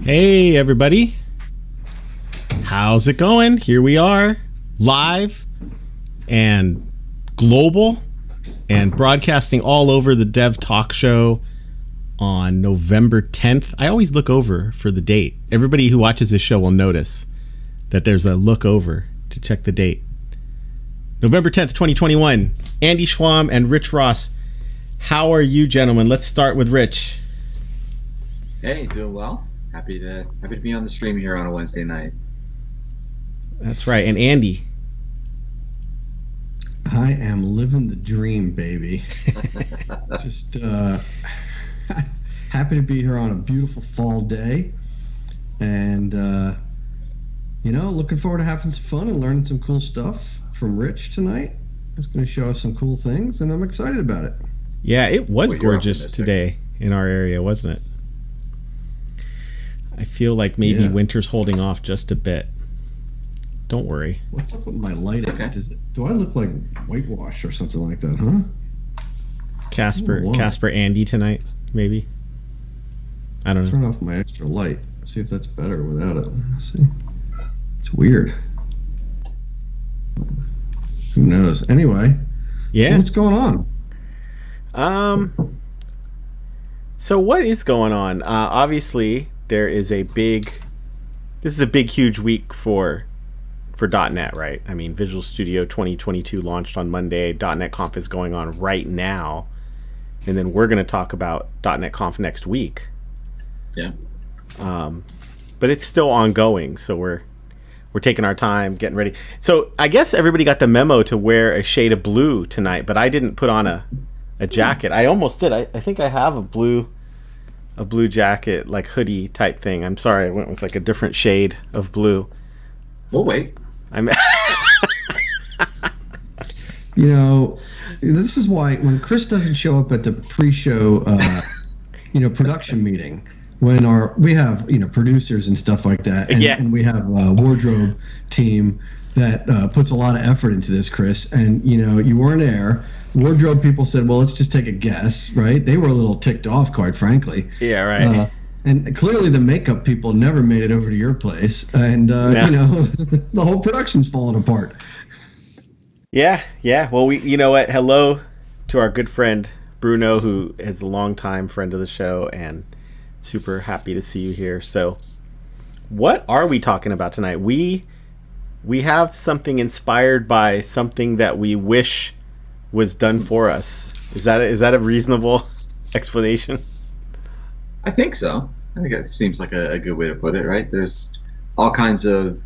Hey everybody, how's it going? Here we are, live and global and broadcasting all over the Dev Talk Show on November 10th. I always look over for the date. Everybody who watches this show will notice that there's a look over to check the date. November 10th, 2021. Andy Schwam and Rich Ross. How are you, gentlemen? Let's start with Rich. Hey, doing well. Happy to be on the stream here on a Wednesday night. That's right. And Andy. I am living the dream, baby. Just happy to be here on a beautiful fall day. And, looking forward to having some fun and learning some cool stuff from Rich tonight. He's going to show us some cool things, and I'm excited about it. Yeah, it was gorgeous today in our area, wasn't it? I feel like maybe winter's holding off just a bit. Don't worry. What's up with my lighting? Okay. Do I look like whitewash or something like that, huh? Casper Andy tonight, maybe. I don't know. Turn off my extra light. See if that's better without it. Let's see. It's weird. Who knows? Anyway. Yeah. So what's going on? So what is going on? Obviously, there is this is a big, huge week for .NET, right? I mean, Visual Studio 2022 launched on Monday. .NET Conf is going on right now. And then we're going to talk about .NET Conf next week. Yeah. But it's still ongoing, so we're taking our time, getting ready. So I guess everybody got the memo to wear a shade of blue tonight, but I didn't put on a jacket. I almost did. I think I have a blue jacket, like hoodie type thing. I'm sorry, I went with like a different shade of blue. We'll wait. This is why when Chris doesn't show up at the pre-show, production meeting, when we have producers and stuff like that, and we have a wardrobe team that puts a lot of effort into this, Chris, and you weren't there. Wardrobe people said, well, let's just take a guess, right? They were a little ticked off, quite frankly. Yeah, right. And clearly the makeup people never made it over to your place, and the whole production's falling apart. Yeah. Well, you know what? Hello to our good friend Bruno, who is a longtime friend of the show, and super happy to see you here. So, what are we talking about tonight? We have something inspired by something that we wish was done for us. Is that a reasonable explanation? I think so. I think it seems like a good way to put it, right? There's all kinds of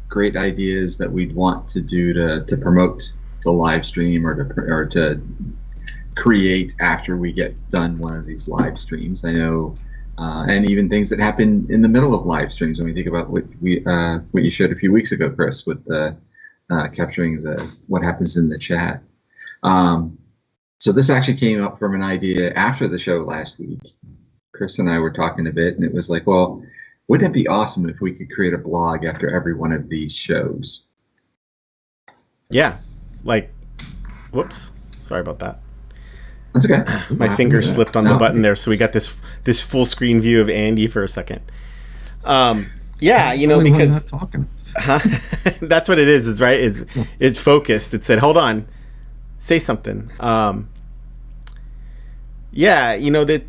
great ideas that we'd want to do to promote the live stream or to create after we get done one of these live streams. I know, and even things that happen in the middle of live streams when we think about what you showed a few weeks ago, Chris, with the capturing what happens in the chat. So this actually came up from an idea after the show last week. Chris and I were talking a bit, and it was like, well, wouldn't it be awesome if we could create a blog after every one of these shows? Yeah. Whoops. Sorry about that. That's okay. My finger slipped on the button there, so we got this full screen view of Andy for a second. Because that's what it is right? It's focused. It said, hold on, say something. That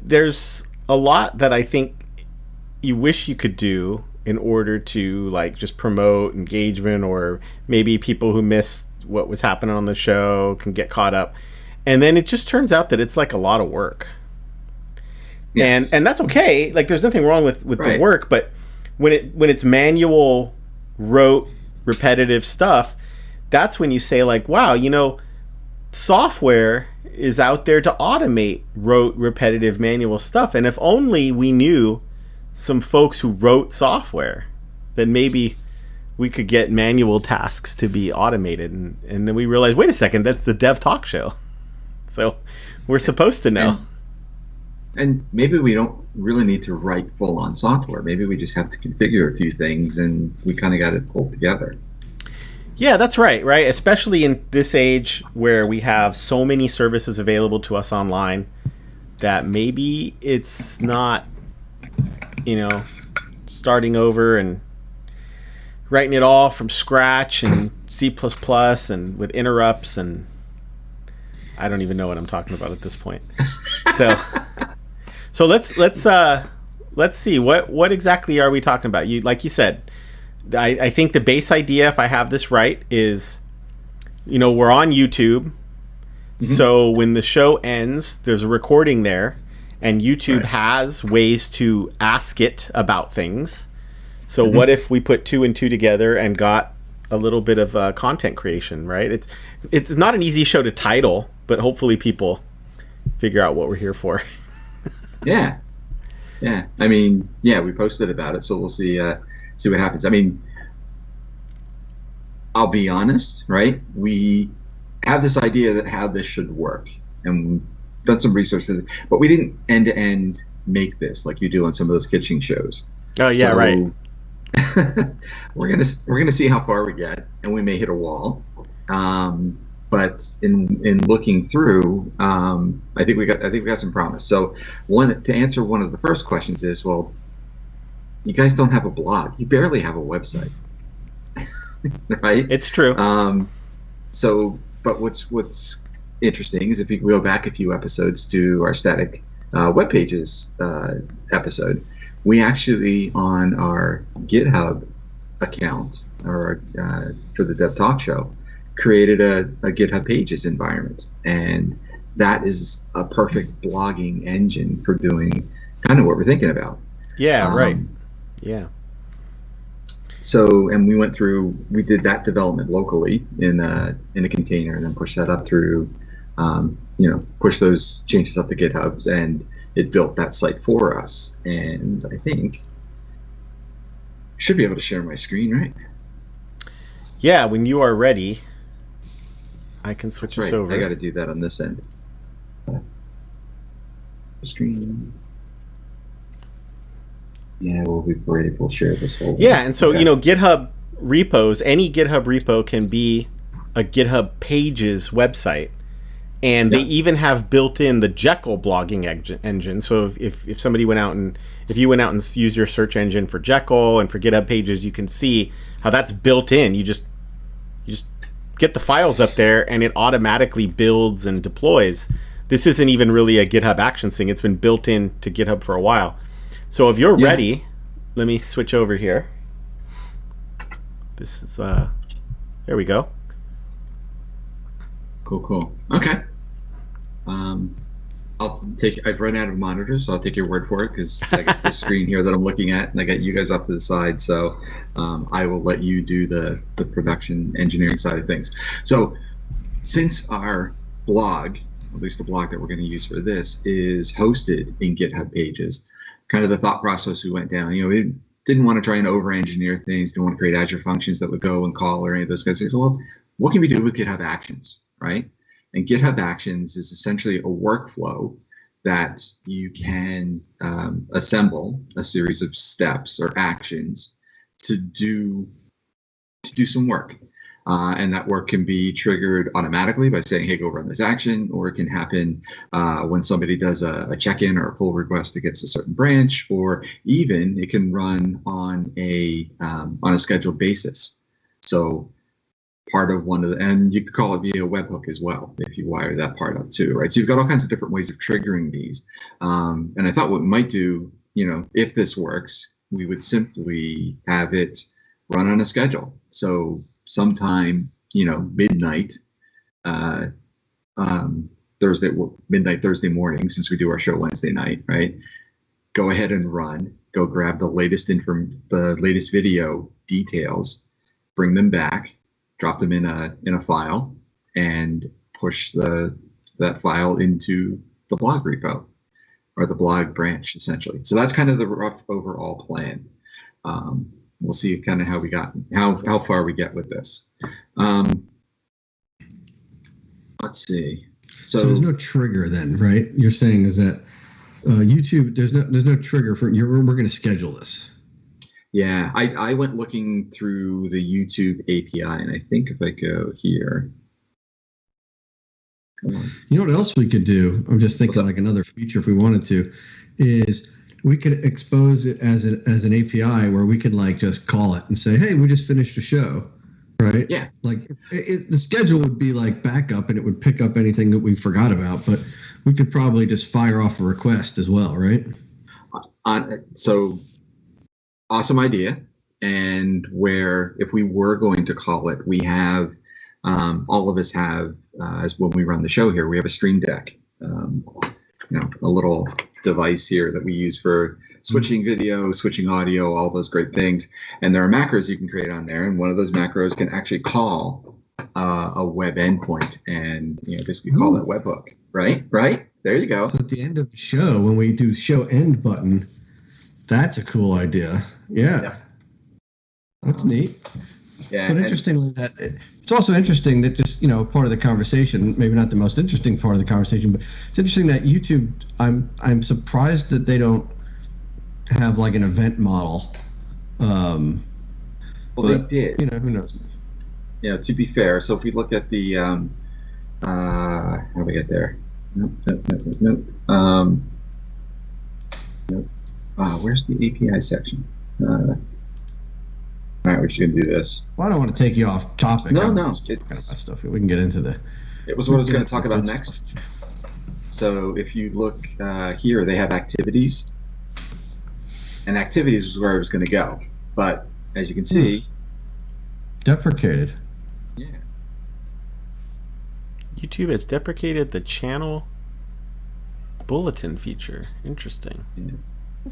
there's a lot that I think you wish you could do in order to just promote engagement, or maybe people who missed what was happening on the show can get caught up. And then it just turns out that it's a lot of work. Yes. And that's okay. There's nothing wrong with the work, but when it's manual, rote, repetitive stuff, that's when you say wow, software is out there to automate rote, repetitive, manual stuff. And if only we knew some folks who wrote software, then maybe we could get manual tasks to be automated. And then we realized, wait a second, that's the Dev Talk Show. So we're supposed to know. And maybe we don't really need to write full-on software. Maybe we just have to configure a few things, and we kind of got it pulled together. Yeah, that's right? Especially in this age where we have so many services available to us online that maybe it's not you know, starting over and writing it all from scratch and C++ and with interrupts, and I don't even know what I'm talking about at this point. So let's see what exactly are we talking about? Like you said, I think the base idea, if I have this right, is, you know, we're on YouTube. Mm-hmm. So when the show ends, there's a recording there, and YouTube has ways to ask it about things. So what if we put 2 and 2 together and got a little bit of content creation, right? It's not an easy show to title, but hopefully people figure out what we're here for. Yeah. I mean, we posted about it, so we'll see what happens. I mean, I'll be honest, right? We have this idea that how this should work, and we've done some research, but we didn't end to end make this like you do on some of those kitchen shows. Oh yeah, so, right. we're gonna see how far we get, and we may hit a wall. But in looking through, I think we got some promise. So to answer one of the first questions is, well, you guys don't have a blog. You barely have a website, right? It's true. But what's interesting is if you go back a few episodes to our static web pages episode, we actually on our GitHub account or for the Dev Talk Show created a GitHub Pages environment, and that is a perfect blogging engine for doing kind of what we're thinking about. Yeah, right. Yeah. So, and we did that development locally in a container, and then push that up through, push those changes up to GitHub's, and it built that site for us. And I think should be able to share my screen, right? Yeah, when you are ready, I can switch this over. I got to do that on this end. Screen. Yeah, we'll be great. We'll share this whole. Yeah, and so GitHub repos, any GitHub repo can be a GitHub Pages website, and they even have built in the Jekyll blogging engine. So if somebody went out and if you went out and used your search engine for Jekyll and for GitHub Pages, you can see how that's built in. You just get the files up there, and it automatically builds and deploys. This isn't even really a GitHub Actions thing. It's been built in to GitHub for a while. So if you're ready, let me switch over here. This is there we go. Cool. Okay. I've run out of monitors, so I'll take your word for it, because I got this screen here that I'm looking at, and I got you guys off to the side. So I will let you do the production engineering side of things. So since our blog, at least the blog that we're going to use for this, is hosted in GitHub Pages, kind of the thought process we went down, we didn't want to try and over-engineer things, didn't want to create Azure functions that would go and call or any of those kinds of things. So, well, what can we do with GitHub Actions, right? And GitHub Actions is essentially a workflow that you can assemble a series of steps or actions to do some work. And that work can be triggered automatically by saying, hey, go run this action, or it can happen when somebody does a check-in or a pull request against a certain branch, or even it can run on a scheduled basis. So part of and you could call it via webhook as well if you wire that part up too, right? So you've got all kinds of different ways of triggering these. And I thought what we might do, if this works, we would simply have it run on a schedule. So sometime, midnight, Thursday morning, since we do our show Wednesday night, right? Go ahead and go grab the latest video details, bring them back, drop them in a file, and push that file into the blog repo or the blog branch, essentially. So that's kind of the rough overall plan. We'll see kind of how far we get with this. Let's see. So there's no trigger then, right? You're saying is that YouTube, there's no trigger for we're going to schedule this. Yeah, I went looking through the YouTube API, and I think if I go here. Come on. You know what else we could do? I'm just thinking like another feature if we wanted to, is we could expose it as an API where we could like just call it and say, hey, we just finished a show, right? Yeah. Like the schedule would be like backup and it would pick up anything that we forgot about, but we could probably just fire off a request as well, right? So awesome idea. And where if we were going to call it, we have all of us have as when we run the show here, we have a Stream Deck, a little device here that we use for switching video, switching audio, all those great things. And there are macros you can create on there, and one of those macros can actually call a web endpoint and basically call that webhook. Right. There you go. So at the end of the show, when we do show end button, that's a cool idea. Yeah. That's neat. Yeah. But interestingly, it's also interesting that just part of the conversation, maybe not the most interesting part of the conversation, but it's interesting that YouTube. I'm surprised that they don't have like an event model. Well, they did. Who knows? Yeah. To be fair, so if we look at the how do we get there? Nope. Where's the API section? All right, we're just gonna do this. Well, I don't want to take you off topic. No. Kind of stuff. We can get into the. It was what I was going to talk about next. So if you look here, they have activities, and activities is where I was going to go. But as you can see, deprecated. Yeah. YouTube has deprecated the channel bulletin feature. Interesting. Yeah.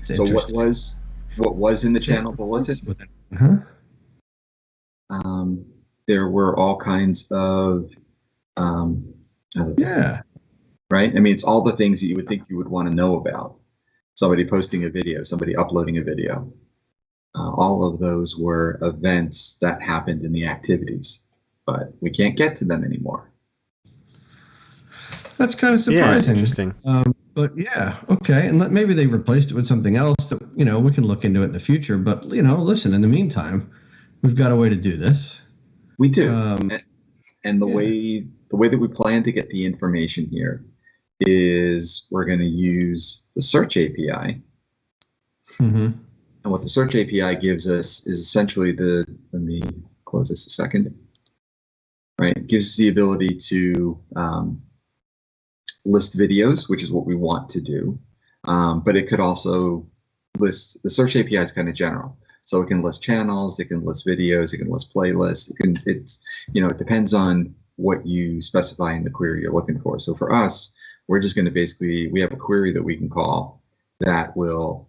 So what was in the channel bulletin? Huh? There were all kinds of right. I mean, it's all the things that you would think you would want to know about. Somebody posting a video, somebody uploading a video. All of those were events that happened in the activities, but we can't get to them anymore. That's kind of surprising. Yeah, interesting. But yeah, okay, and maybe they replaced it with something else that we can look into it in the future. But listen, in the meantime, we've got a way to do this. We do, and the way that we plan to get the information here is we're going to use the search API. Mm-hmm. And what the search API gives us is essentially let me close this a second. Right, it gives us the ability to list videos, which is what we want to do. But it could also list, the search API is kind of general. So it can list channels, it can list videos, it can list playlists. It depends on what you specify in the query you're looking for. So for us, we're just going to we have a query that we can call that will,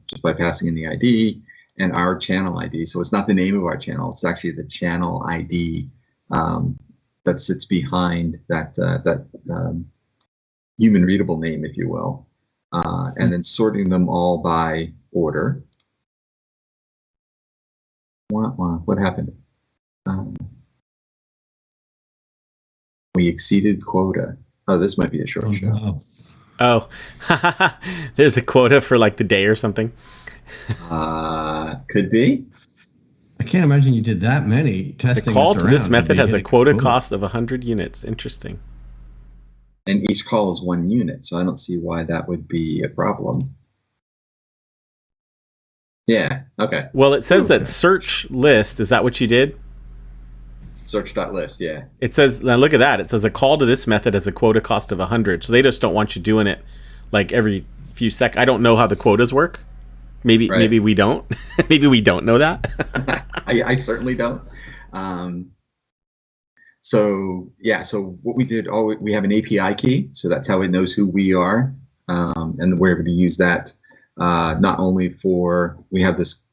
just by passing in the ID and our channel ID. So it's not the name of our channel, it's actually the channel ID that sits behind that human readable name, if you will, and then sorting them all by order. What happened? We exceeded quota. Oh, this might be a short show. No. Oh, there's a quota for like the day or something. Could be. I can't imagine you did that many testing. The call to this method has a quota cost of 100 units. Interesting. And each call is 1 unit, so I don't see why that would be a problem. Yeah, okay. Well, it says that search list, is that what you did? Search.list, yeah. It says, now look at that. It says a call to this method has a quota cost of 100. So they just don't want you doing it like every few seconds. I don't know how the quotas work. Maybe we don't. Maybe we don't know that. I certainly don't. So what we did, we have an API key, so that's how it knows who we are, and we're able to use that not only we have this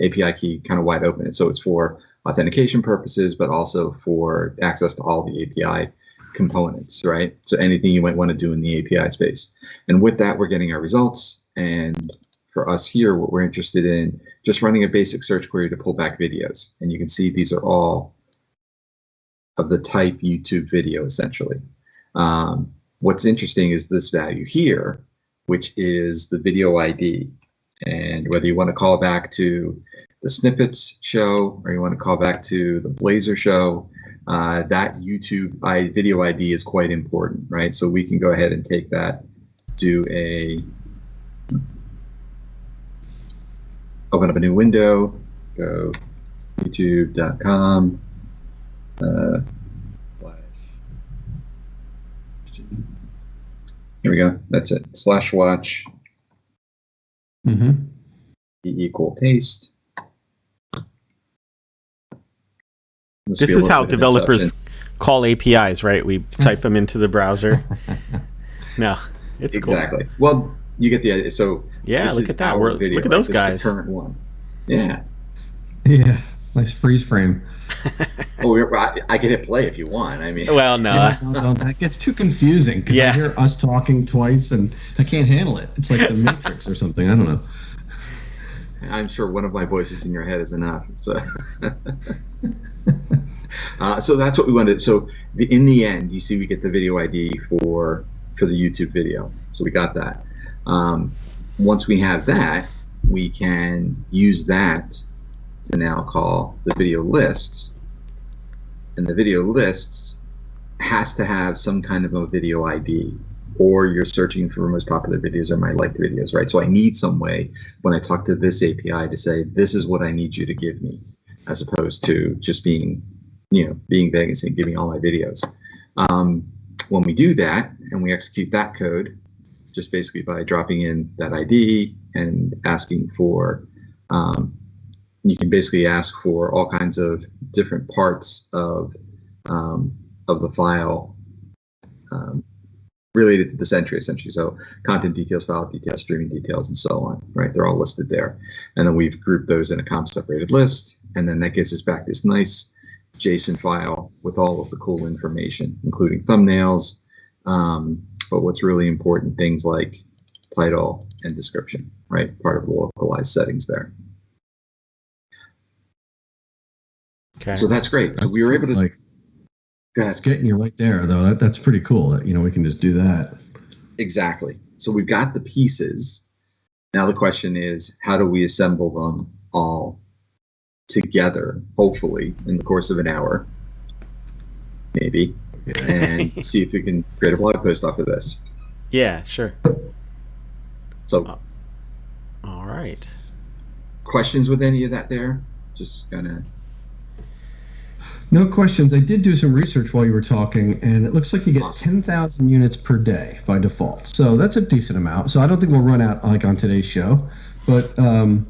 API key kind of wide open, so it's for authentication purposes, but also for access to all the API components, right? So anything you might want to do in the API space. And with that, we're getting our results. And for us here, what we're interested in, just running a basic search query to pull back videos. And you can see these are all of the type YouTube video, essentially. What's interesting is this value here, which is the video ID. And whether you want to call back to the snippets show or you want to call back to the Blazor show, that YouTube video ID is quite important, right? So we can go ahead and take that, do a open up a new window, go youtube.com. Here we go. That's it. /watch equal paste. This is how developers call APIs, right? We type them into the browser. No, it's exactly. Cool. Well, you get the idea. So yeah, look at that. Look at those guys. This is the current one. Yeah. Yeah. Nice freeze frame. I can hit play if you want. I mean, well, no, that gets too confusing because I hear us talking twice and I can't handle it. It's like the Matrix or something. I don't know. I'm sure one of my voices in your head is enough. So, so that's what we wanted. So in the end, you see, we get the video ID for the YouTube video. So we got that. Once we have that, we can use that to now call the video lists. And the video lists has to have some kind of a video ID, or you're searching for most popular videos or my liked videos, right? So I need some way when I talk to this API to say, this is what I need you to give me, as opposed to just being vague and saying, give me all my videos. When we do that and we execute that code, just basically by dropping in that ID and asking for, you can basically ask for all kinds of different parts of the file related to this entry, essentially. So content details, file details, streaming details, and so on, right? They're all listed there. And then we've grouped those in a comp-separated list, and then that gives us back this nice JSON file with all of the cool information, including thumbnails, but what's really important, things like title and description, right? Part of the localized settings there. Okay. So that's great. So we were able to. It's getting you right there, though. That's pretty cool. That we can just do that. Exactly. So we've got the pieces. Now the question is, how do we assemble them all together? Hopefully, in the course of an hour, maybe, and see if we can create a blog post off of this. Yeah, sure. So, all right. Questions with any of that there? Just kind of. No questions. I did do some research while you were talking, and it looks like you get 10,000 units per day by default. So that's a decent amount. So I don't think we'll run out like on today's show. But, and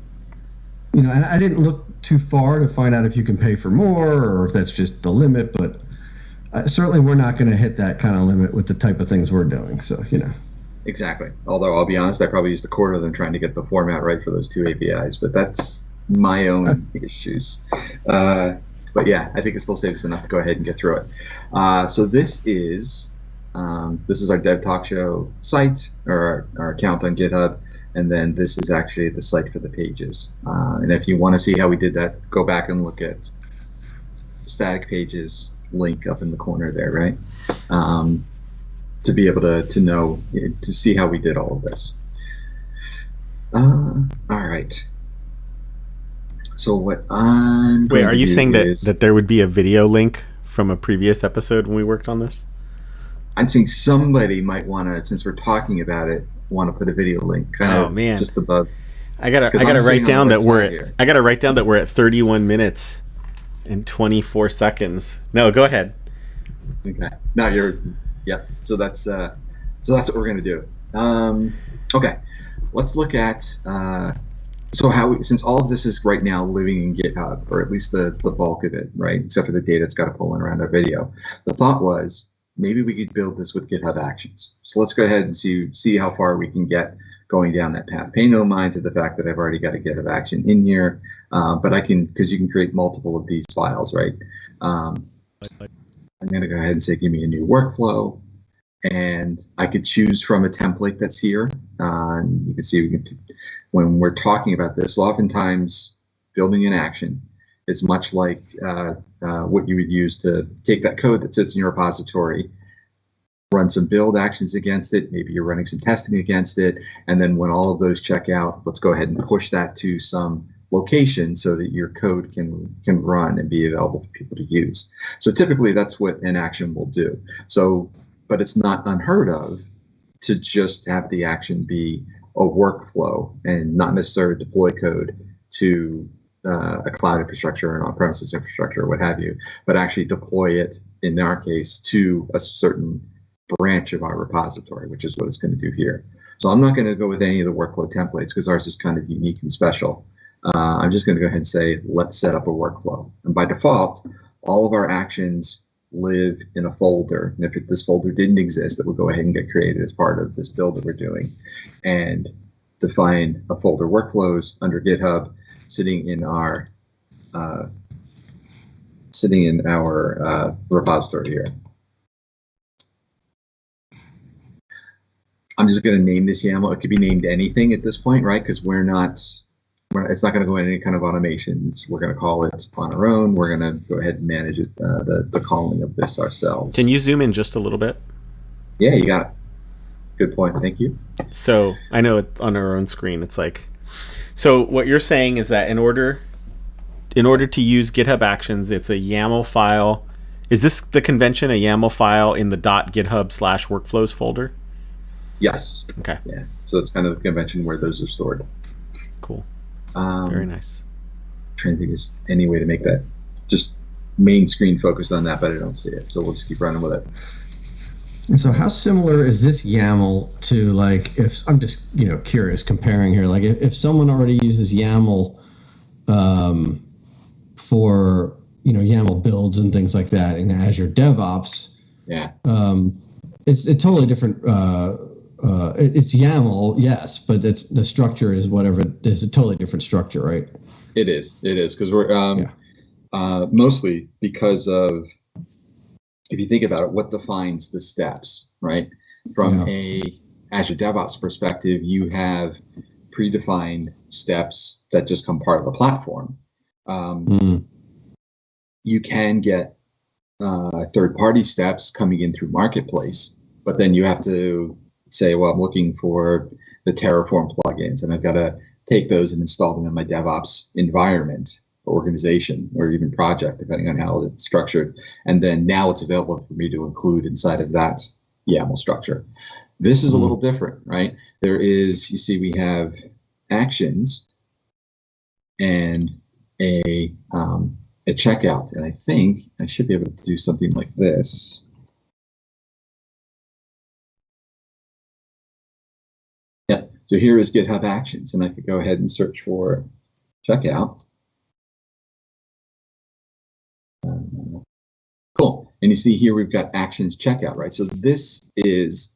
I didn't look too far to find out if you can pay for more or if that's just the limit. But certainly we're not going to hit that kind of limit with the type of things we're doing. So, Exactly. Although I'll be honest, I probably used a quarter of them trying to get the format right for those two APIs. But that's my own issues. But yeah, I think it still saves enough to go ahead and get through it. So this is our Dev Talk Show site, or our account on GitHub, and then this is actually the site for the pages. And if you want to see how we did that, go back and look at static pages link up in the corner there, right? To be able to know, to see how we did all of this. All right. So what I'm Wait, are you saying that there would be a video link from a previous episode when we worked on this? I'm saying somebody might want to, since we're talking about it, want to put a video link man. Just above. I gotta write down that we're at 31 minutes and 24 seconds. No, go ahead. Okay. No, So that's what we're gonna do. Okay. Let's look at. So since all of this is right now living in GitHub, or at least the bulk of it, right, except for the data it's got to pull in around our video, the thought was maybe we could build this with GitHub Actions. So let's go ahead and see how far we can get going down that path. Pay no mind to the fact that I've already got a GitHub Action in here, but I can, because you can create multiple of these files, right? I'm going to go ahead and say, give me a new workflow. And I could choose from a template that's here. You can see when we're talking about this, oftentimes building an action is much like what you would use to take that code that sits in your repository, run some build actions against it, maybe you're running some testing against it, and then when all of those check out, let's go ahead and push that to some location so that your code can run and be available for people to use. So typically that's what an action will do. But it's not unheard of to just have the action be a workflow and not necessarily deploy code to a cloud infrastructure or an on-premises infrastructure or what have you, but actually deploy it, in our case, to a certain branch of our repository, which is what it's going to do here. So I'm not going to go with any of the workflow templates because ours is kind of unique and special. I'm just going to go ahead and say, let's set up a workflow. And by default, all of our actions live in a folder. And if this folder didn't exist, it would go ahead and get created as part of this build that we're doing, and define a folder workflows under GitHub sitting in our repository here. I'm just going to name this YAML. It could be named anything at this point, right? Because it's not going to go in any kind of automations. We're going to call it on our own. We're going to go ahead and manage it, the calling of this ourselves. Can you zoom in just a little bit? Yeah, you got it. Good point. Thank you. So I know it on our own screen. It's like, so what you're saying is that in order to use GitHub Actions, it's a YAML file. Is this the convention, a YAML file in the .github/workflows folder? Yes. Okay. Yeah. So it's kind of the convention where those are stored. Cool. Very nice. Trying to think of any way to make that just main screen focused on that, but I don't see it. So we'll just keep running with it. And so how similar is this YAML to, like, if I'm just, curious, comparing here, like if someone already uses YAML for, YAML builds and things like that in Azure DevOps, yeah, it's totally different. It's YAML, yes, but the structure is whatever. It's a totally different structure, right? It is because we're mostly because of, if you think about it, what defines the steps, right? From a Azure DevOps perspective, you have predefined steps that just come part of the platform. You can get third-party steps coming in through Marketplace, but then you have to say, well, I'm looking for the Terraform plugins, and I've got to take those and install them in my DevOps environment, or organization, or even project, depending on how it's structured. And then now it's available for me to include inside of that YAML structure. This is a little different, right? There is, you see, we have actions and a checkout, and I think I should be able to do something like this. Yeah, so here is GitHub Actions, and I could go ahead and search for checkout. Cool, and you see here we've got actions checkout, right? So this is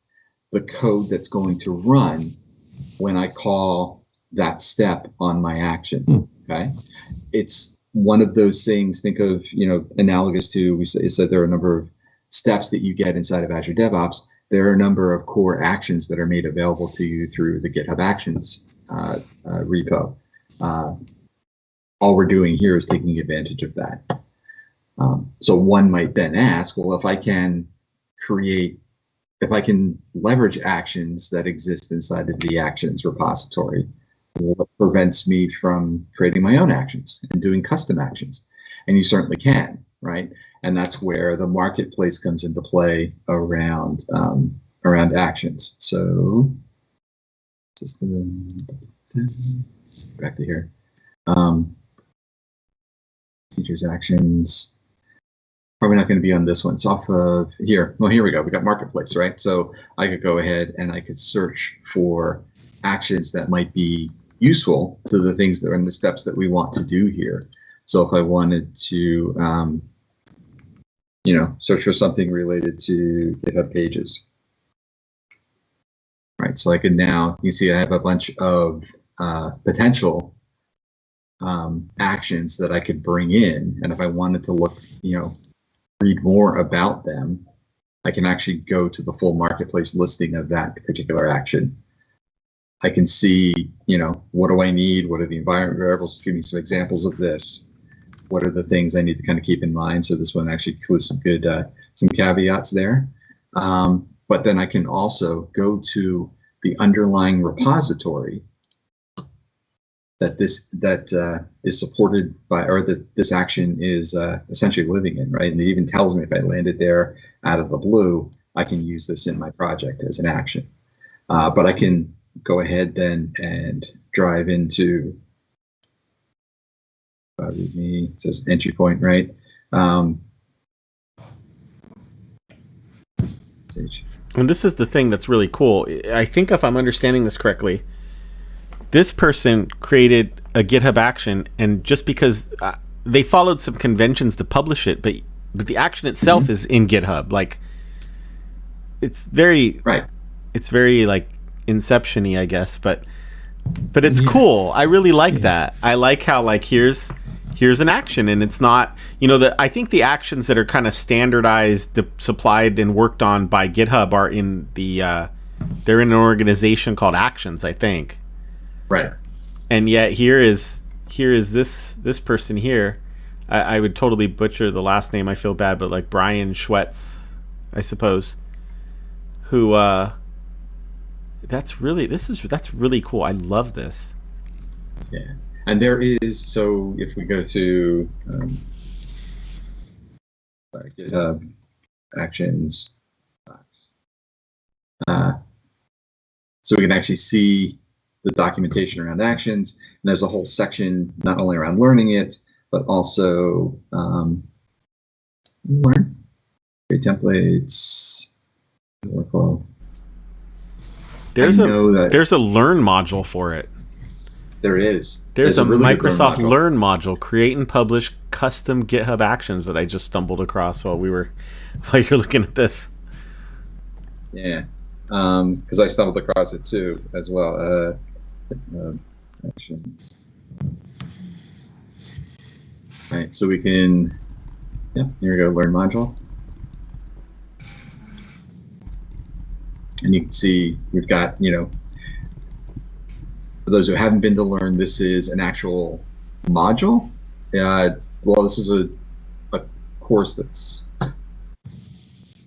the code that's going to run when I call that step on my action, okay? It's one of those things, think of, analogous to, we said there are a number of steps that you get inside of Azure DevOps. There are a number of core actions that are made available to you through the GitHub Actions repo. All we're doing here is taking advantage of that. So one might then ask, well, if I can leverage actions that exist inside of the actions repository, what prevents me from creating my own actions and doing custom actions? And you certainly can, right? And that's where the marketplace comes into play around actions. So just back to here. Features actions. Probably not going to be on this one. It's off of here. Well, here we go. We got marketplace, right? So I could go ahead and I could search for actions that might be useful to the things that are in the steps that we want to do here. So if I wanted to, search for something related to GitHub pages, right? So I can now, you see I have a bunch of potential actions that I could bring in. And if I wanted to look, read more about them, I can actually go to the full marketplace listing of that particular action. I can see, what do I need? What are the environment variables? Give me some examples of this. What are the things I need to kind of keep in mind? So this one actually includes some good, some caveats there. But then I can also go to the underlying repository that is supported by, or that this action is essentially living in, right? And it even tells me if I landed there out of the blue, I can use this in my project as an action. But I can go ahead then and drive into README, it says entry point, right? And this is the thing that's really cool. I think if I'm understanding this correctly, this person created a GitHub action, and just because they followed some conventions to publish it, but the action itself is in GitHub. Like, it's very right. It's very like Inception-y, I guess, but it's cool. I really like that. I like how like here's an action, and it's not, I think the actions that are kind of standardized, supplied, and worked on by GitHub are in they're in an organization called Actions, I think. Right. And yet here is this person here. I would totally butcher the last name. I feel bad, but like Brian Schwetz, I suppose. Who that's really cool. I love this. Yeah. And there is, so if we go to GitHub Actions, so we can actually see the documentation around actions. And there's a whole section not only around learning it, but also learn, create templates, workflow. There's a learn module for it. There is. There's a really Microsoft Learn module, create and publish custom GitHub Actions, that I just stumbled across while you're looking at this. Yeah, because I stumbled across it too as well. Actions. Right, so we can. Yeah, here we go. Learn module. And you can see we've got, for those who haven't been to Learn, this is an actual module. Well, this is a course this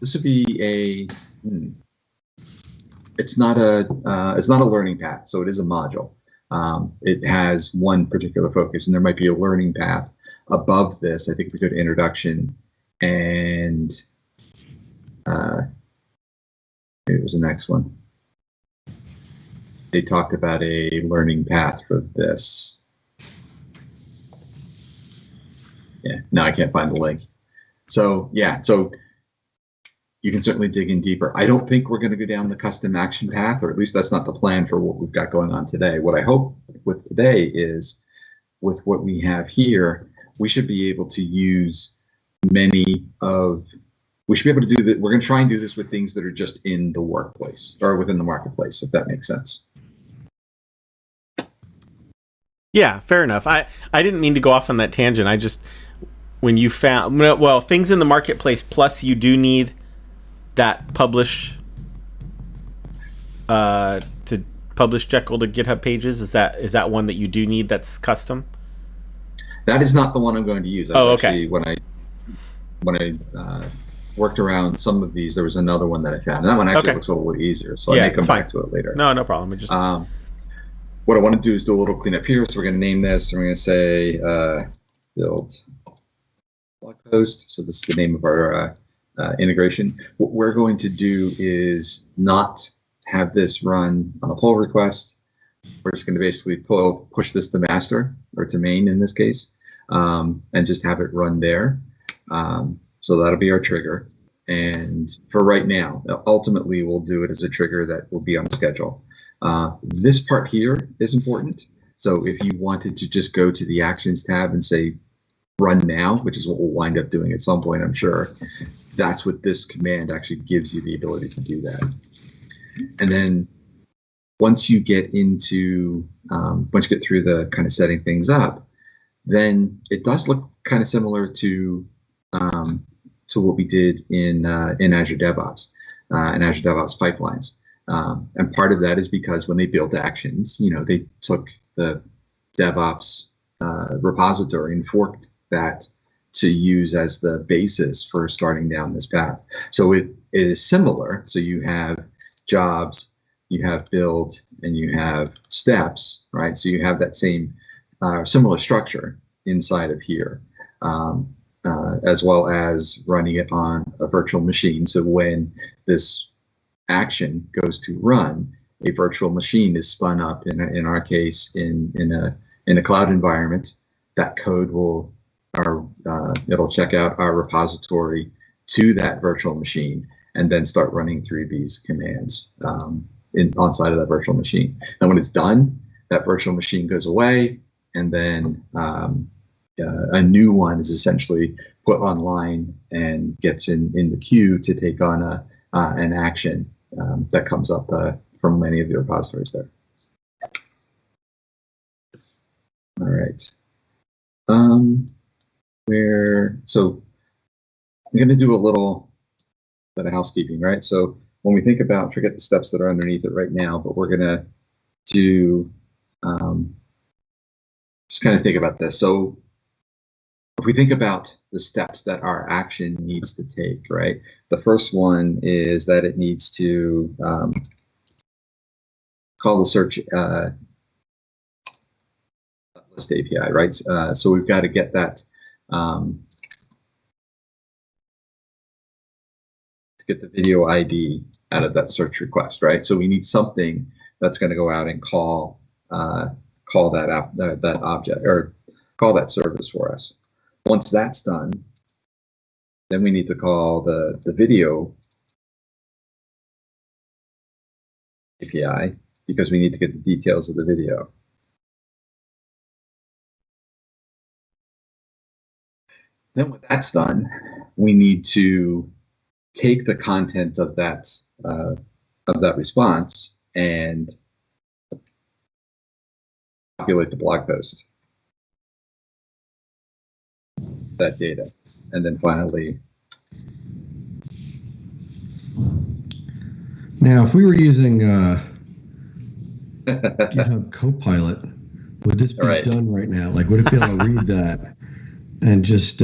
would be it's not a learning path, so it is a module. It has one particular focus, and there might be a learning path above this. I think we go to introduction, and it was the next one. They talked about a learning path for this. Yeah, now I can't find the link. So yeah, so you can certainly dig in deeper. I don't think we're going to go down the custom action path, or at least that's not the plan for what we've got going on today. What I hope with today is, with what we have here, we should be able to use we should be able to do that. We're going to try and do this with things that are just in the workplace or within the marketplace, if that makes sense. Yeah, fair enough. I didn't mean to go off on that tangent. I just, when you found, well, things in the marketplace, plus you do need that publish to publish Jekyll to GitHub pages. Is that one that you do need that's custom? That is not the one I'm going to use. Okay. When I worked around some of these, there was another one that I found, and that one actually looks a little easier. So I may come back to it later. No problem. It just what I want to do is do a little cleanup here. So we're going to name this, and we're going to say build blog post. So this is the name of our integration. What we're going to do is not have this run on a pull request. We're just going to basically push this to master, or to main in this case, and just have it run there. So that'll be our trigger. And for right now, ultimately we'll do it as a trigger that will be on schedule. This part here is important. So if you wanted to just go to the Actions tab and say run now, which is what we'll wind up doing at some point, I'm sure, that's what this command actually gives you the ability to do that. And then once you get once you get through the kind of setting things up, then it does look kind of similar to what we did in Azure DevOps and Azure DevOps pipelines. And part of that is because when they built Actions, they took the DevOps repository and forked that to use as the basis for starting down this path. So it is similar. So you have jobs, you have build, and you have steps, right? So you have that same similar structure inside of here. As well as running it on a virtual machine. So when this action goes to run, a virtual machine is spun up in our case in a cloud environment that code it'll check out our repository to that virtual machine and then start running through these commands onside of that virtual machine. And when it's done, that virtual machine goes away, and then a new one is essentially put online and gets in the queue to take on an action that comes up from many of the repositories there. All right. So I'm going to do a little bit of housekeeping, right? So when we think about, forget the steps that are underneath it right now, but we're going to do just kind of think about this. So if we think about the steps that our action needs to take, right? The first one is that it needs to call the search list API, right? So we've got to get that to get the video ID out of that search request, right? So we need something that's going to go out and call that object, or call that service for us. Once that's done, then we need to call the video API, because we need to get the details of the video. Then when that's done, we need to take the content of that response and populate the blog post, that data, and then finally. Now, if we were using GitHub Copilot, would this be done right now? Like, would it be able to read that and just,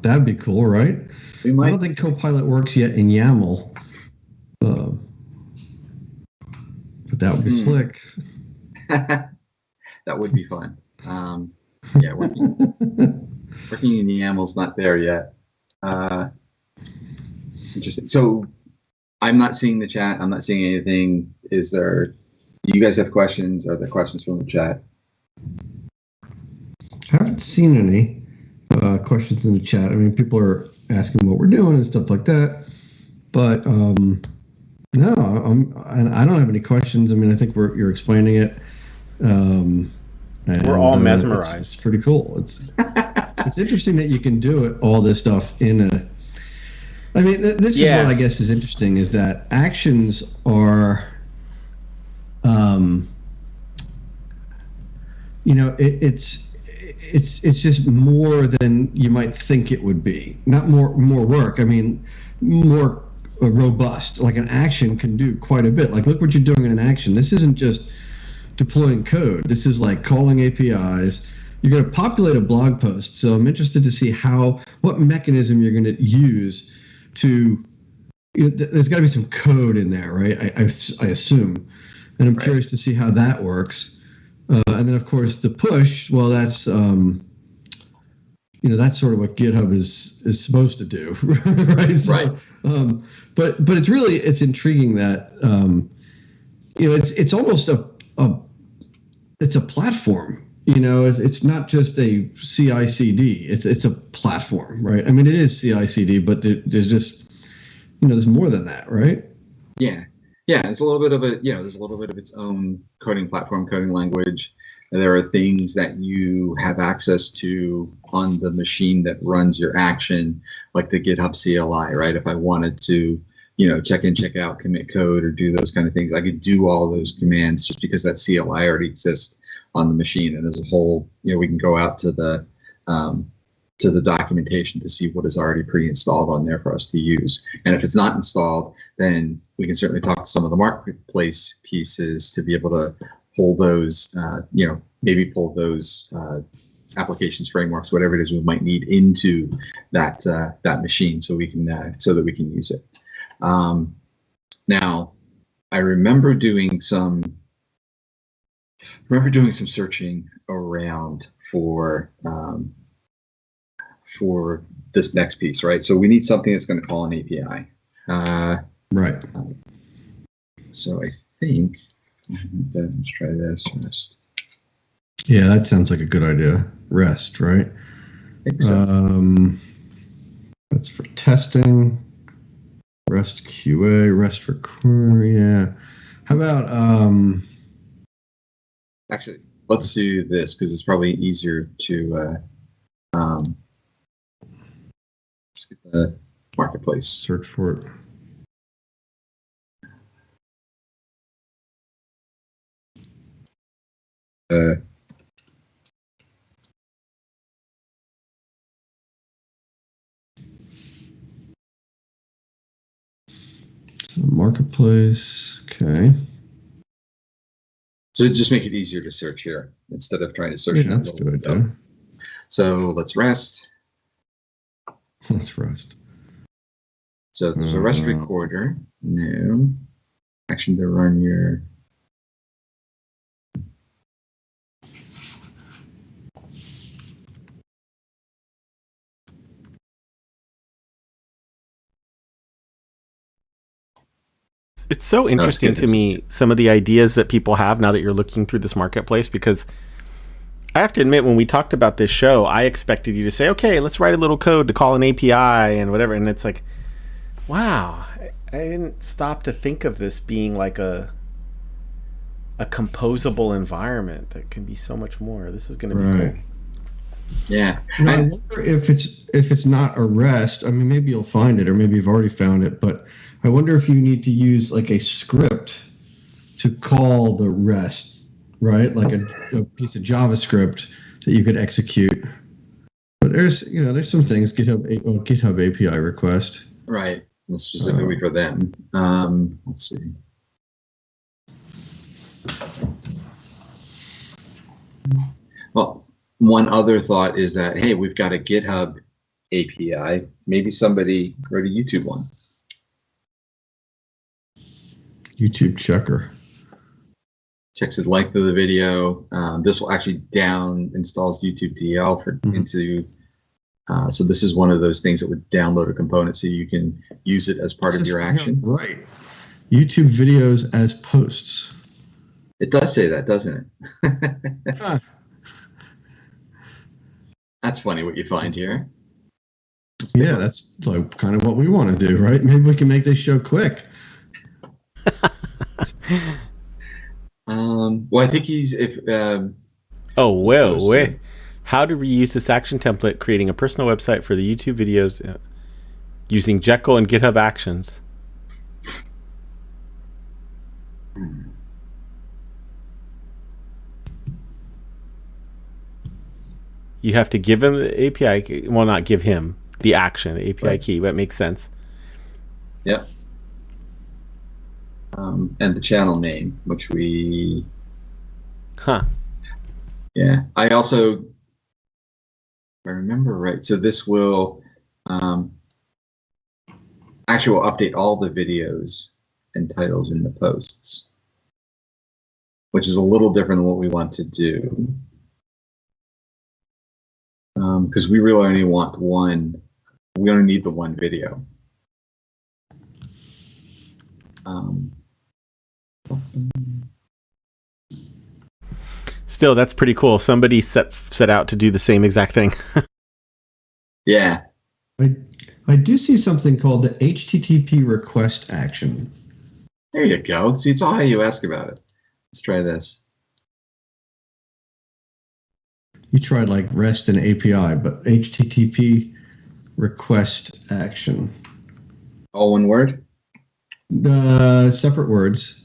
that'd be cool, right? I don't think Copilot works yet in YAML, but that would be slick. That would be fun. Yeah, working in YAML's not there yet. Interesting. So I'm not seeing the chat. I'm not seeing anything. Do you guys have questions? Are there questions from the chat? I haven't seen any questions in the chat. I mean, people are asking what we're doing and stuff like that. But no, I don't have any questions. I mean, I think you're explaining it. We're all mesmerized. It's pretty cool. It's interesting that you can do all this stuff in a. I mean, this is what I guess is interesting, is that actions are, it's just more than you might think it would be. Not more work. I mean, more robust. Like an action can do quite a bit. Like, look what you're doing in an action. This isn't just deploying code. This is like calling APIs. You're going to populate a blog post. So I'm interested to see what mechanism you're going to use to. There's got to be some code in there, right? I assume, and I'm curious to see how that works. And then, of course, the push. Well, that's that's sort of what GitHub is supposed to do, right? So, right. But it's intriguing that it's almost it's a platform. It's not just a CI/CD. It's a platform, right? I mean, it is CI/CD, but there's just there's more than that, right? Yeah. It's a little bit of there's a little bit of its own coding platform, coding language. And there are things that you have access to on the machine that runs your action, like the GitHub CLI, right? If I wanted to, check in, check out, commit code, or do those kind of things, I could do all those commands just because that CLI already exists on the machine. And as a whole, we can go out to the documentation to see what is already pre-installed on there for us to use. And if it's not installed, then we can certainly talk to some of the marketplace pieces to be able to pull those, maybe pull those applications, frameworks, whatever it is we might need into that machine, so we can so that we can use it. Now, I remember doing some searching around for this next piece, right? So we need something that's going to call an API. Right. So I think, let's try this first. Yeah, that sounds like a good idea. REST, right? I think so. That's for testing. REST QA, REST for query. Yeah. How about Actually, let's do this because it's probably easier to let's get the marketplace. search for it? Marketplace. Okay. So just make it easier to search here instead of trying to search. Yeah, that's a good idea. So let's REST. Let's REST. So there's a REST recorder. New action to run your. It's so interesting to me, some of the ideas that people have now that you're looking through this marketplace, because I have to admit, when we talked about this show, I expected you to say, okay, let's write a little code to call an API and whatever. And it's like, wow, I didn't stop to think of this being like a composable environment that can be so much more. This is going to be cool. Yeah. I wonder if it's not a REST. I mean, maybe you'll find it, or maybe you've already found it, but I wonder if you need to use like a script to call the REST, right? Like a piece of JavaScript that you could execute. But there's some things, GitHub API request. Right. That's specifically for them. Let's see. Well, one other thought is that, hey, we've got a GitHub API. Maybe somebody wrote a YouTube one. YouTube checker. Checks the length of the video. This will actually installs YouTube DL into. So this is one of those things that would download a component so you can use it as part of your action. Right. YouTube videos as posts. It does say that, doesn't it? Huh. That's funny what you find here. Yeah, that's like kind of what we want to do, right? Maybe we can make this show quick. Well, I think he's wait. How to reuse this action template, creating a personal website for the YouTube videos using Jekyll and GitHub Actions. You have to give him the API. Well, not give him the action, the API key. That makes sense. Yep. And the channel name, which we. Huh. Yeah. I also. If I remember right, so this will actually will update all the videos and titles in the posts, which is a little different than what we want to do. Because we really only want one. We only need the one video. Still, that's pretty cool. Somebody set out to do the same exact thing. Yeah. I do see something called the HTTP request action. There you go. See, it's all how you ask about it. Let's try this. You tried like REST and API, but HTTP request action. All one word? Separate words.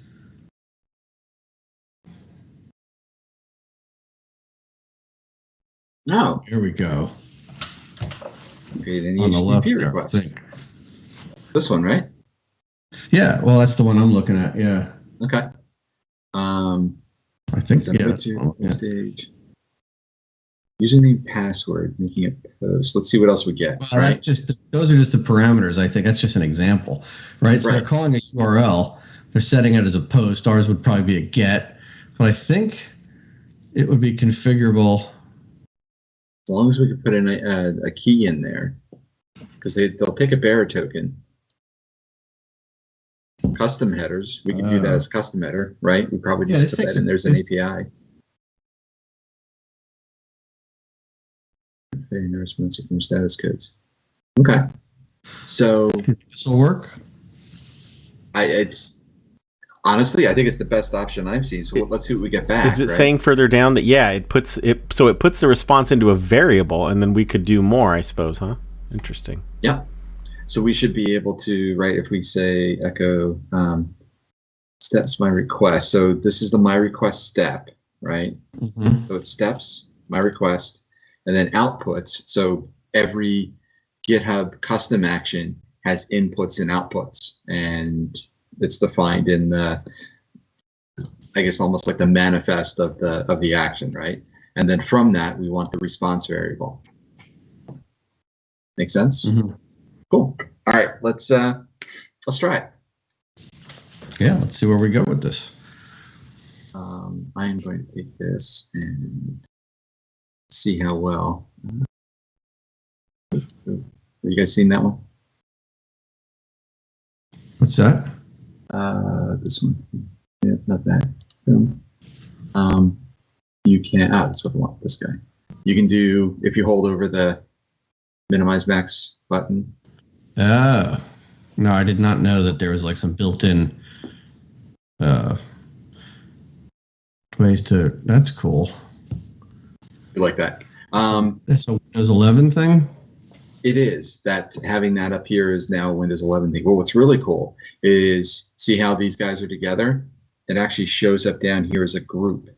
No. Here we go. Create an on the left HTTP there, request. I think. This one, right? Yeah, well, that's the one I'm looking at. Yeah. Okay. I think so. Yeah. Stage. Username, password, making a post. Let's see what else we get. Well, that's those are just the parameters. I think that's just an example, right? So they're calling a URL. They're setting it as a post. Ours would probably be a get, but I think it would be configurable. As long as we can put in a key in there, because they'll take a bearer token. Custom headers, we can do that as a custom header, right? We probably need to put that in. There's an API. Very no response from status codes. Okay. So this will work. It's honestly, I think it's the best option I've seen. So let's see what we get back. Is it saying further down that it puts the response into a variable, and then we could do more, I suppose, huh? Interesting. Yeah. So we should be able to, right, if we say echo steps my request. So this is the my request step, right? Mm-hmm. So it's steps, my request, and then outputs. So every GitHub custom action has inputs and outputs, and it's defined in the, I guess, almost like the manifest of the action, right? And then from that, we want the response variable. Make sense? Mm-hmm. Cool. All right, let's try it. Yeah, let's see where we go with this. I am going to take this and see how well. Have you guys seen that one? What's that? This one. Yeah, not that. You can. That's what I want. This guy. You can do if you hold over the minimize max button. Oh, no, I did not know that there was like some built-in ways to. That's cool. You like that? That's a Windows 11 thing. It is. That having that up here is now a Windows 11 thing. Well, what's really cool is see how these guys are together. It actually shows up down here as a group.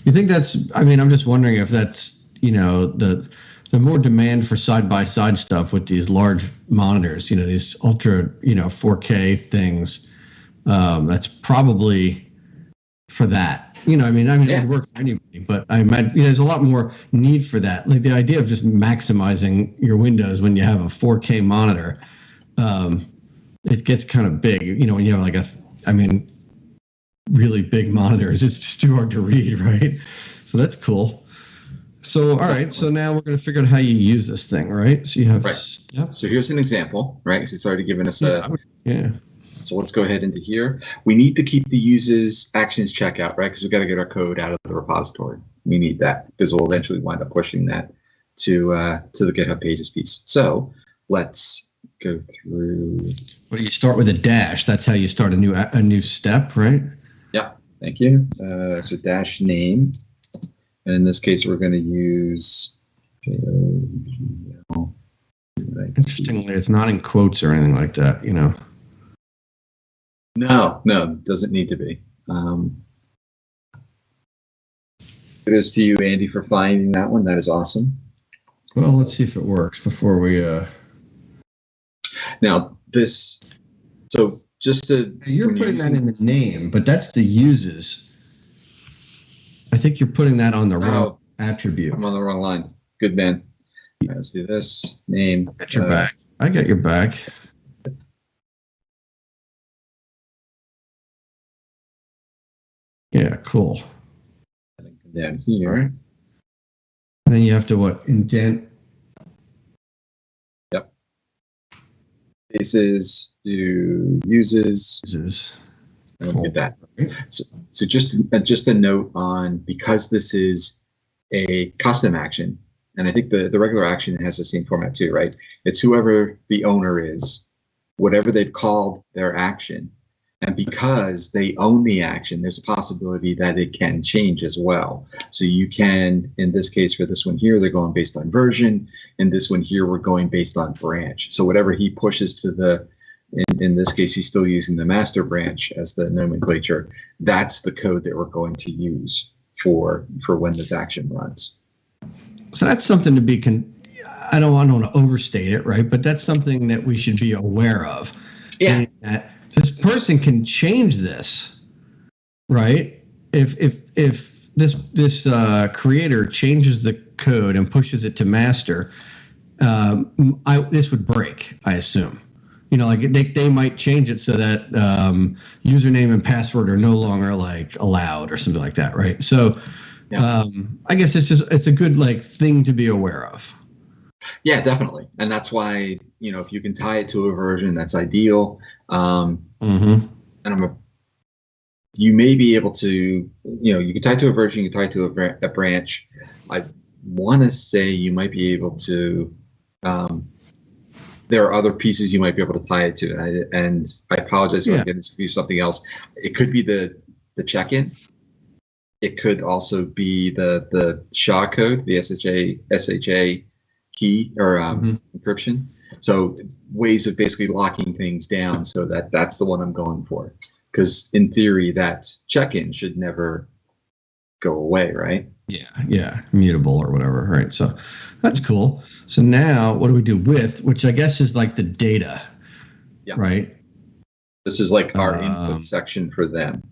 You think that's? I mean, I'm just wondering if that's the more demand for side-by-side stuff with these large monitors, these ultra, 4K things, that's probably for that. Yeah. It would work for anybody, but I imagine there's a lot more need for that. Like the idea of just maximizing your windows when you have a 4K monitor, it gets kind of big. When you have really big monitors, it's just too hard to read, right? So that's cool. So, all right. So now we're going to figure out how you use this thing, right? So you have steps. So here's an example, right? Because it's already given us yeah. So let's go ahead into here. We need to keep the uses actions checkout, right? Because we've got to get our code out of the repository. We need that because we'll eventually wind up pushing that to the GitHub Pages piece. So let's go through. What do you start with a dash? That's how you start a new step, right? Yeah. Thank you. So dash name. And in this case, we're going to use. Interestingly, it's not in quotes or anything like that, No, doesn't need to be. Kudos to you, Andy, for finding that one. That is awesome. Well, let's see if it works before we. Now this, so just to. You're putting that in the name, but that's the uses. I think you're putting that on the wrong attribute. I'm on the wrong line. Good man. Right, let's do this. Name. I got your back. I got your back. Yeah, cool. Down here. All right. And then you have to what? Indent. Yep. Spaces, do uses. Cool. Get that. So just a note on, because this is a custom action, and I think the regular action has the same format too, right? It's whoever the owner is, whatever they've called their action. And because they own the action, there's a possibility that it can change as well. So you can, in this case, for this one here, they're going based on version. In this one here, we're going based on branch. So whatever he pushes to the, in this case, he's still using the master branch as the nomenclature. That's the code that we're going to use for when this action runs. So that's something to be, I don't want to overstate it, right? But that's something that we should be aware of. Yeah. That this person can change this, right? If this creator changes the code and pushes it to master, this would break, I assume. They might change it so that username and password are no longer allowed or something like that, right? So yeah. I guess it's a good thing to be aware of. Yeah, definitely. And that's why, if you can tie it to a version, that's ideal. And you may be able to, you can tie it to a version, you can tie it to a branch. want to say you might be able to. There are other pieces you might be able to tie it to, and I apologize if I'm getting to something else. It could be the check-in. It could also be the SHA code, the SHA key or encryption. So ways of basically locking things down so that's the one I'm going for. Because in theory, that check-in should never go away, right? Yeah, immutable or whatever, right? So that's cool. So now what do we do with, which I guess is like the data, right? This is like our input section for them.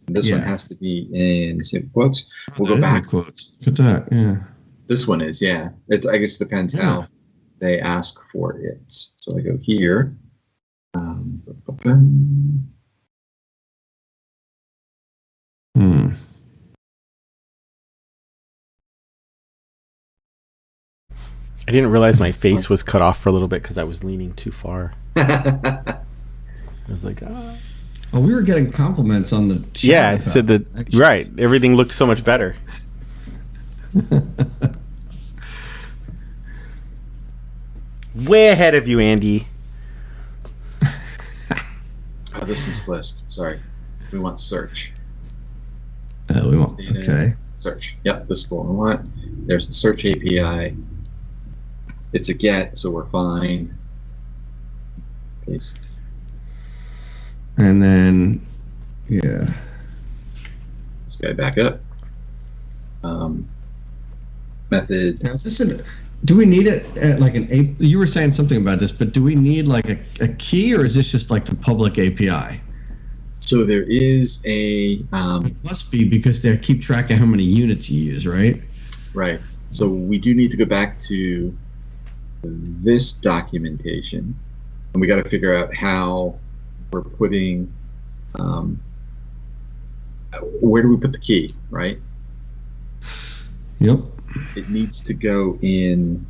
And this one has to be in single quotes. We'll go back. Quotes. Look at that, yeah. This one is, I guess it depends how they ask for it. So I go here. I didn't realize my face was cut off for a little bit because I was leaning too far. I was like, ah. Oh, we were getting compliments on the chat. Yeah, I said that. Right. Everything looked so much better. Way ahead of you, Andy. Oh, this one's list. Sorry. We want search. We want, okay. Search. Yep, this is the one we want. There's the search API. It's a get, so we're fine. Paste. And then, this guy back up. Method. Now, is this do we need it at like you were saying something about this, but do we need like a key, or is this just like the public API? So there is a... it must be, because they keep track of how many units you use, right? Right. So we do need to go back to this documentation, and we got to figure out how we're putting, where do we put the key, right? Yep. It needs to go in,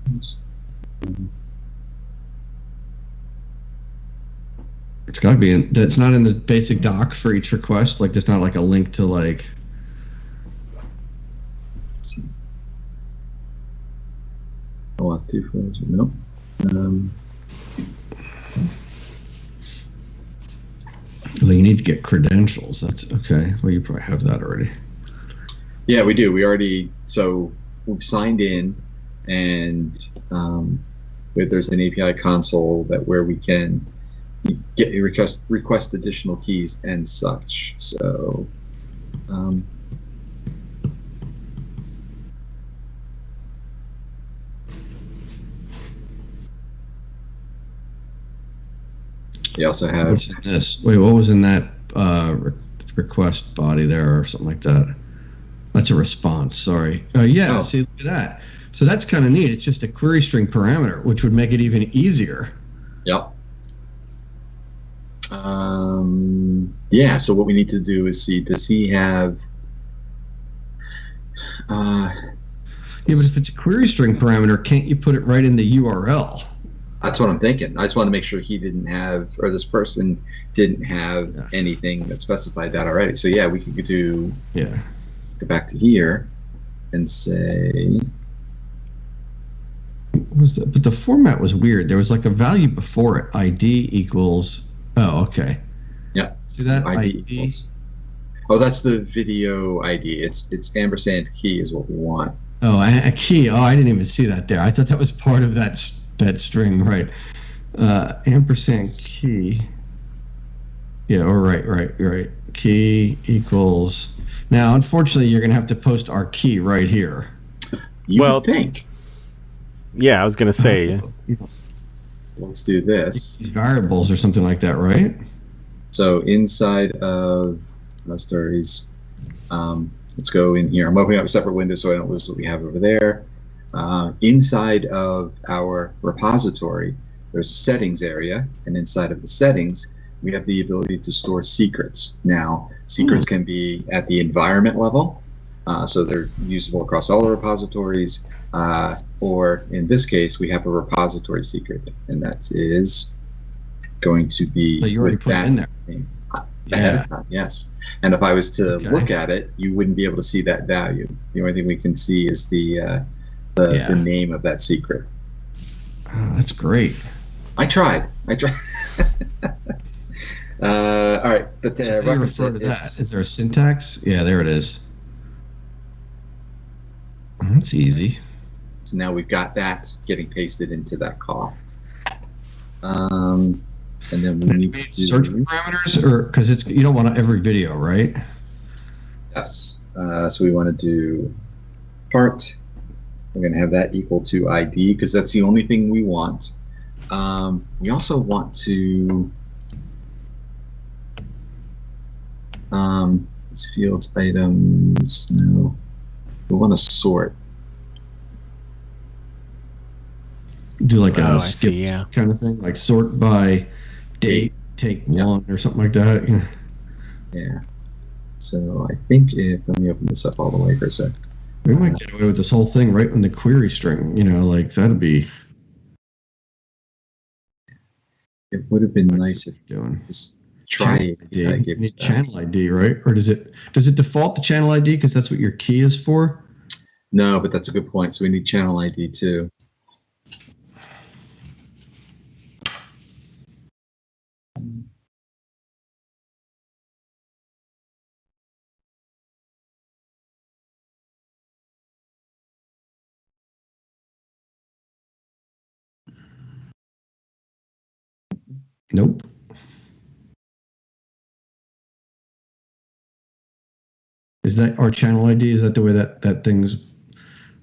it's got to be in, that's not in the basic doc for each request, like there's not like a link to like, OAuth 2.0, nope. Well, you need to get credentials. That's okay. Well, you probably have that already. Yeah, we do. We already, so we've signed in, and there's an API console where we can get request additional keys and such. So you also have... What's in this? Wait, what was in that request body there or something like that? That's a response, sorry. See, look at that. So that's kind of neat. It's just a query string parameter, which would make it even easier. Yep. So what we need to do is see, does he have... but if it's a query string parameter, can't you put it right in the URL? That's what I'm thinking. I just want to make sure he didn't have, or this person didn't have anything that specified that already. So we could do, go back to here and say, but the format was weird. There was like a value before it, ID equals, okay. Yeah. See that? ID equals. Oh, that's the video ID. It's ampersand key is what we want. Oh, a key. Oh, I didn't even see that there. I thought that was part of that string, right? Ampersand key. Yeah, right. Key equals. Now, unfortunately, you're going to have to post our key right here. You would think. Yeah, I was going to say. Let's do this. Variables or something like that, right? So inside of stories, let's go in here. I'm opening up a separate window so I don't lose what we have over there. Inside of our repository, there's a settings area, and inside of the settings, we have the ability to store secrets. Now, secrets can be at the environment level, so they're usable across all the repositories, or in this case, we have a repository secret, and that is going to be... So you already put it in there. ahead Yeah. of time. Yes, and if I was to Okay. look at it, you wouldn't be able to see that value. The only thing we can see is the name of that secret. Oh, that's great. I tried. All right, but So how do you refer to that? Is there a syntax? Yeah, there it is. That's easy. So now we've got that getting pasted into that call. And then we need to do search parameters, or because you don't want every video, right? Yes. So we want to do part. We're going to have that equal to ID because that's the only thing we want. We also want to it's fields, items. No, we want to sort. Do like Oh, a I skip see, yeah. kind of thing, like sort by date, take one or something like that. Yeah. So I think let me open this up all the way for a sec. We might get away with this whole thing right in the query string. Like that'd be. It would have been nice if doing. this try ID. you You need channel ID, right? Or does it default to channel ID because that's what your key is for? No, but that's a good point. So we need channel ID too. Nope. Is that our channel ID? Is that the way that thing's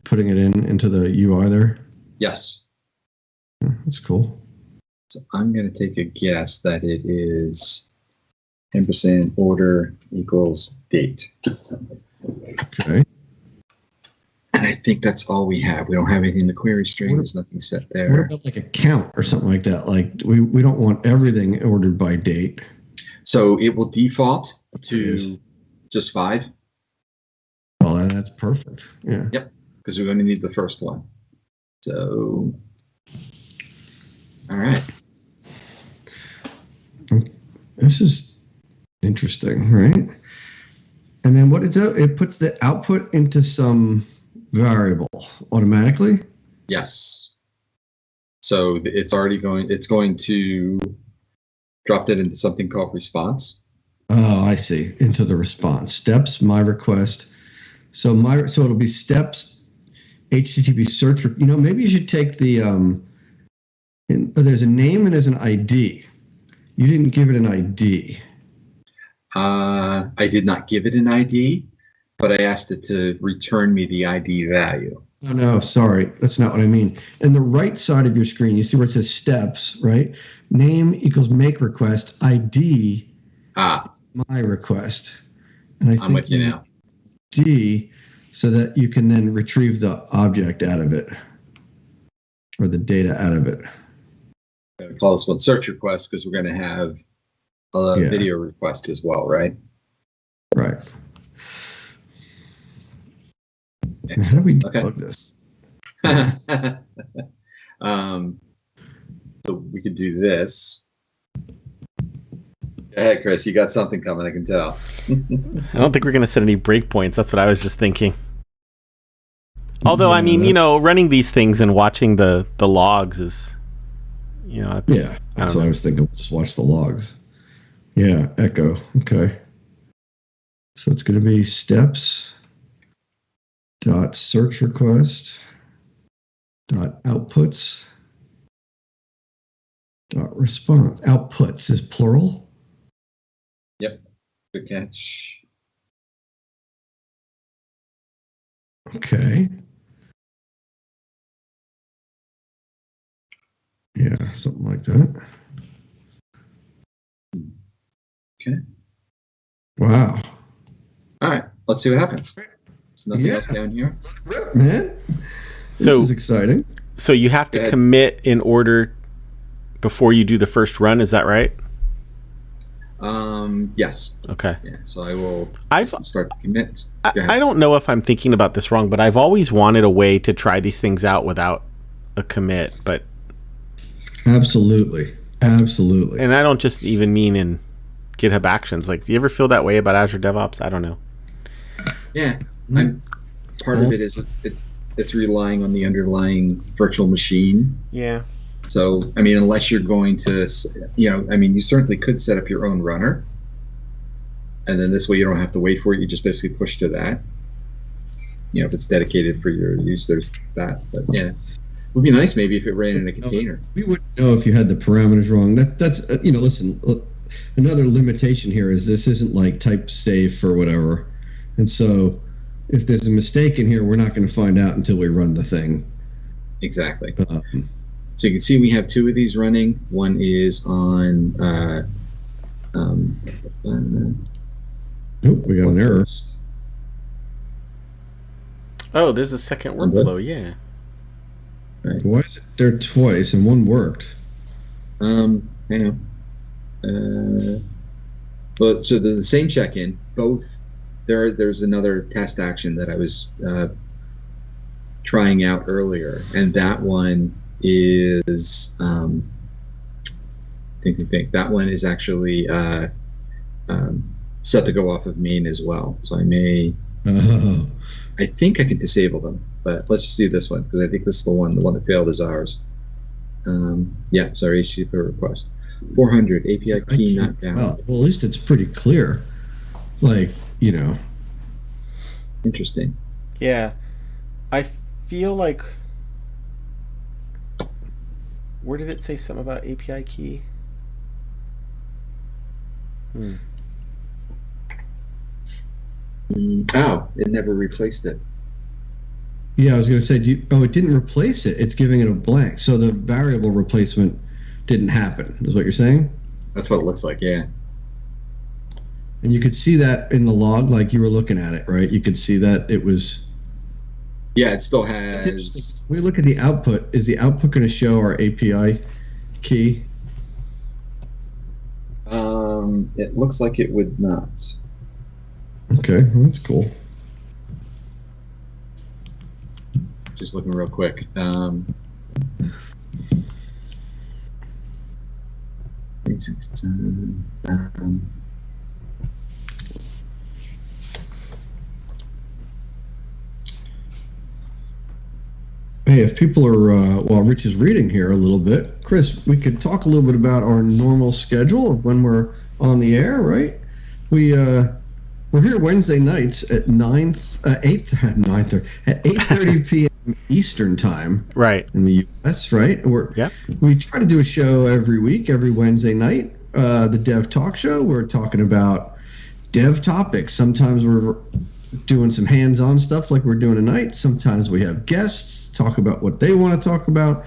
putting it into the UI there? Yes. That's cool. So I'm going to take a guess that it is 10% order equals date. Okay. And I think that's all we have. We don't have anything in the query string. There's nothing set What there. about like a count or something like that? Like we don't want everything ordered by date. So it will default It to is. just 5. Well, that's perfect. Yeah. Yep. Because we're going to need the first one. So, all right. This is interesting, right? And then what it puts the output into some variable automatically. Yes. So it's going to drop that into something called response. Oh, I see. Into the response steps, my request. So it'll be steps, HTTP search. Maybe you should take the there's a name and there's an ID. You didn't give it an ID. I did not give it an ID, but I asked it to return me the ID value. Oh, no, sorry. That's not what I mean. In the right side of your screen, you see where it says steps, right? Name equals make request, ID, my request. And I think I'm with you now. ID so that you can then retrieve the object out of it or the data out of it. I'm going to call this one search request because we're going to have a video request as well, right? Right. How do we debug this? So we could do this. Go ahead, Chris. You got something coming, I can tell. I don't think we're going to set any breakpoints. That's what I was just thinking. Although, I mean, running these things and watching the logs is, Yeah, that's what I was thinking. Just watch the logs. Yeah, echo. Okay. So it's going to be steps dot search request dot outputs dot response. Outputs is plural. Yep. Good catch. Okay. Yeah, something like that. Okay. Wow. All right. Let's see what happens. There's nothing else down here. Man, this is exciting. So you have to commit in order before you do the first run. Is that right? Yes. Okay. Yeah. So I will start to commit. I don't know if I'm thinking about this wrong, but I've always wanted a way to try these things out without a commit. But Absolutely. and I don't just even mean in GitHub Actions. Like, do you ever feel that way about Azure DevOps? I don't know. Yeah, part of it is it's relying on the underlying virtual machine. Yeah. So, I mean, unless you're going to, you certainly could set up your own runner, and then this way you don't have to wait for it. You just basically push to that. If it's dedicated for your use, there's that. But yeah, it would be nice maybe if it ran in a container. We wouldn't know if you had the parameters wrong. That's listen. Another limitation here is this isn't like type safe or whatever, and so if there's a mistake in here, we're not going to find out until we run the thing. Exactly. So you can see we have two of these running. One is on. We got an error. Oh, there's a second workflow. Yeah. Right. Why is it there twice and one worked? Hang on. But so the same check-in. Both. There's another test action that I was trying out earlier, and that one is think. That one is actually set to go off of main as well. So I may. I think I could disable them, but let's just do this one because I think this is the one that failed is ours. Yeah, sorry, HTTP request. 400 API key not found. Well, at least it's pretty clear. Interesting. Yeah, I feel like. Where did it say something about API key? Oh, it never replaced it. Yeah, I was going to say, it didn't replace it. It's giving it a blank. So the variable replacement didn't happen, is what you're saying? That's what it looks like, yeah. And you could see that in the log, like you were looking at it, right? You could see that it was... Yeah, it still has... When we look at the output, is the output going to show our API key? It looks like it would not. Okay, well, that's cool. Just looking real quick. Hey, if people are, while Rich is reading here a little bit, Chris, we could talk a little bit about our normal schedule of when we're on the air, right? We're here Wednesday nights at 8:30 p.m. Eastern time, right, in the U.S. Right? We try to do a show every week, every Wednesday night. The Dev Talk Show. We're talking about dev topics. Sometimes we're doing some hands-on stuff like we're doing tonight. Sometimes we have guests talk about what they want to talk about.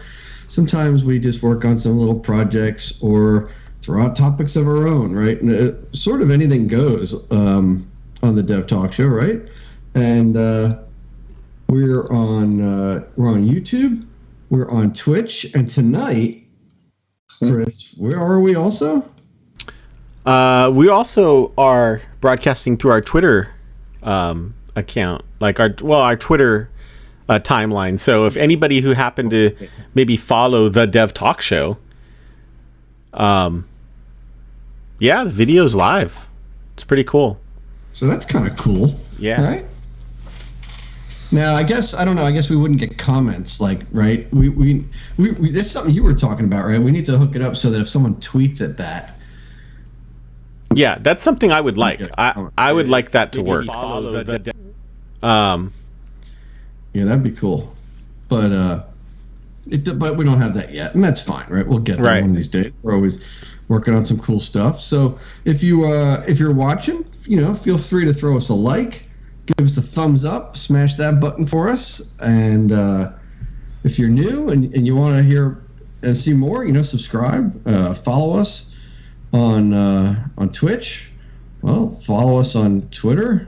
Sometimes we just work on some little projects or throw out topics of our own, right? And sort of anything goes on the Dev Talk Show, right? And we're on YouTube, we're on Twitch, and tonight, Chris, where are we also? We also are broadcasting through our Twitter account, like our Twitter timeline. So if anybody who happened to maybe follow the Dev Talk Show, yeah, the video's live. It's pretty cool. So that's kind of cool. Yeah. Right? Now, I guess we wouldn't get comments, like, right? We that's something you were talking about, right? We need to hook it up so that if someone tweets at that. Yeah, that's something I would like. I would like that to work. Yeah, that'd be cool. But but we don't have that yet, and that's fine, right? We'll get there one of these days. We're always working on some cool stuff. So if you're watching, feel free to throw us a like, give us a thumbs up, smash that button for us, and if you're new and you want to hear and see more, subscribe, follow us on Twitch. Well, follow us on Twitter,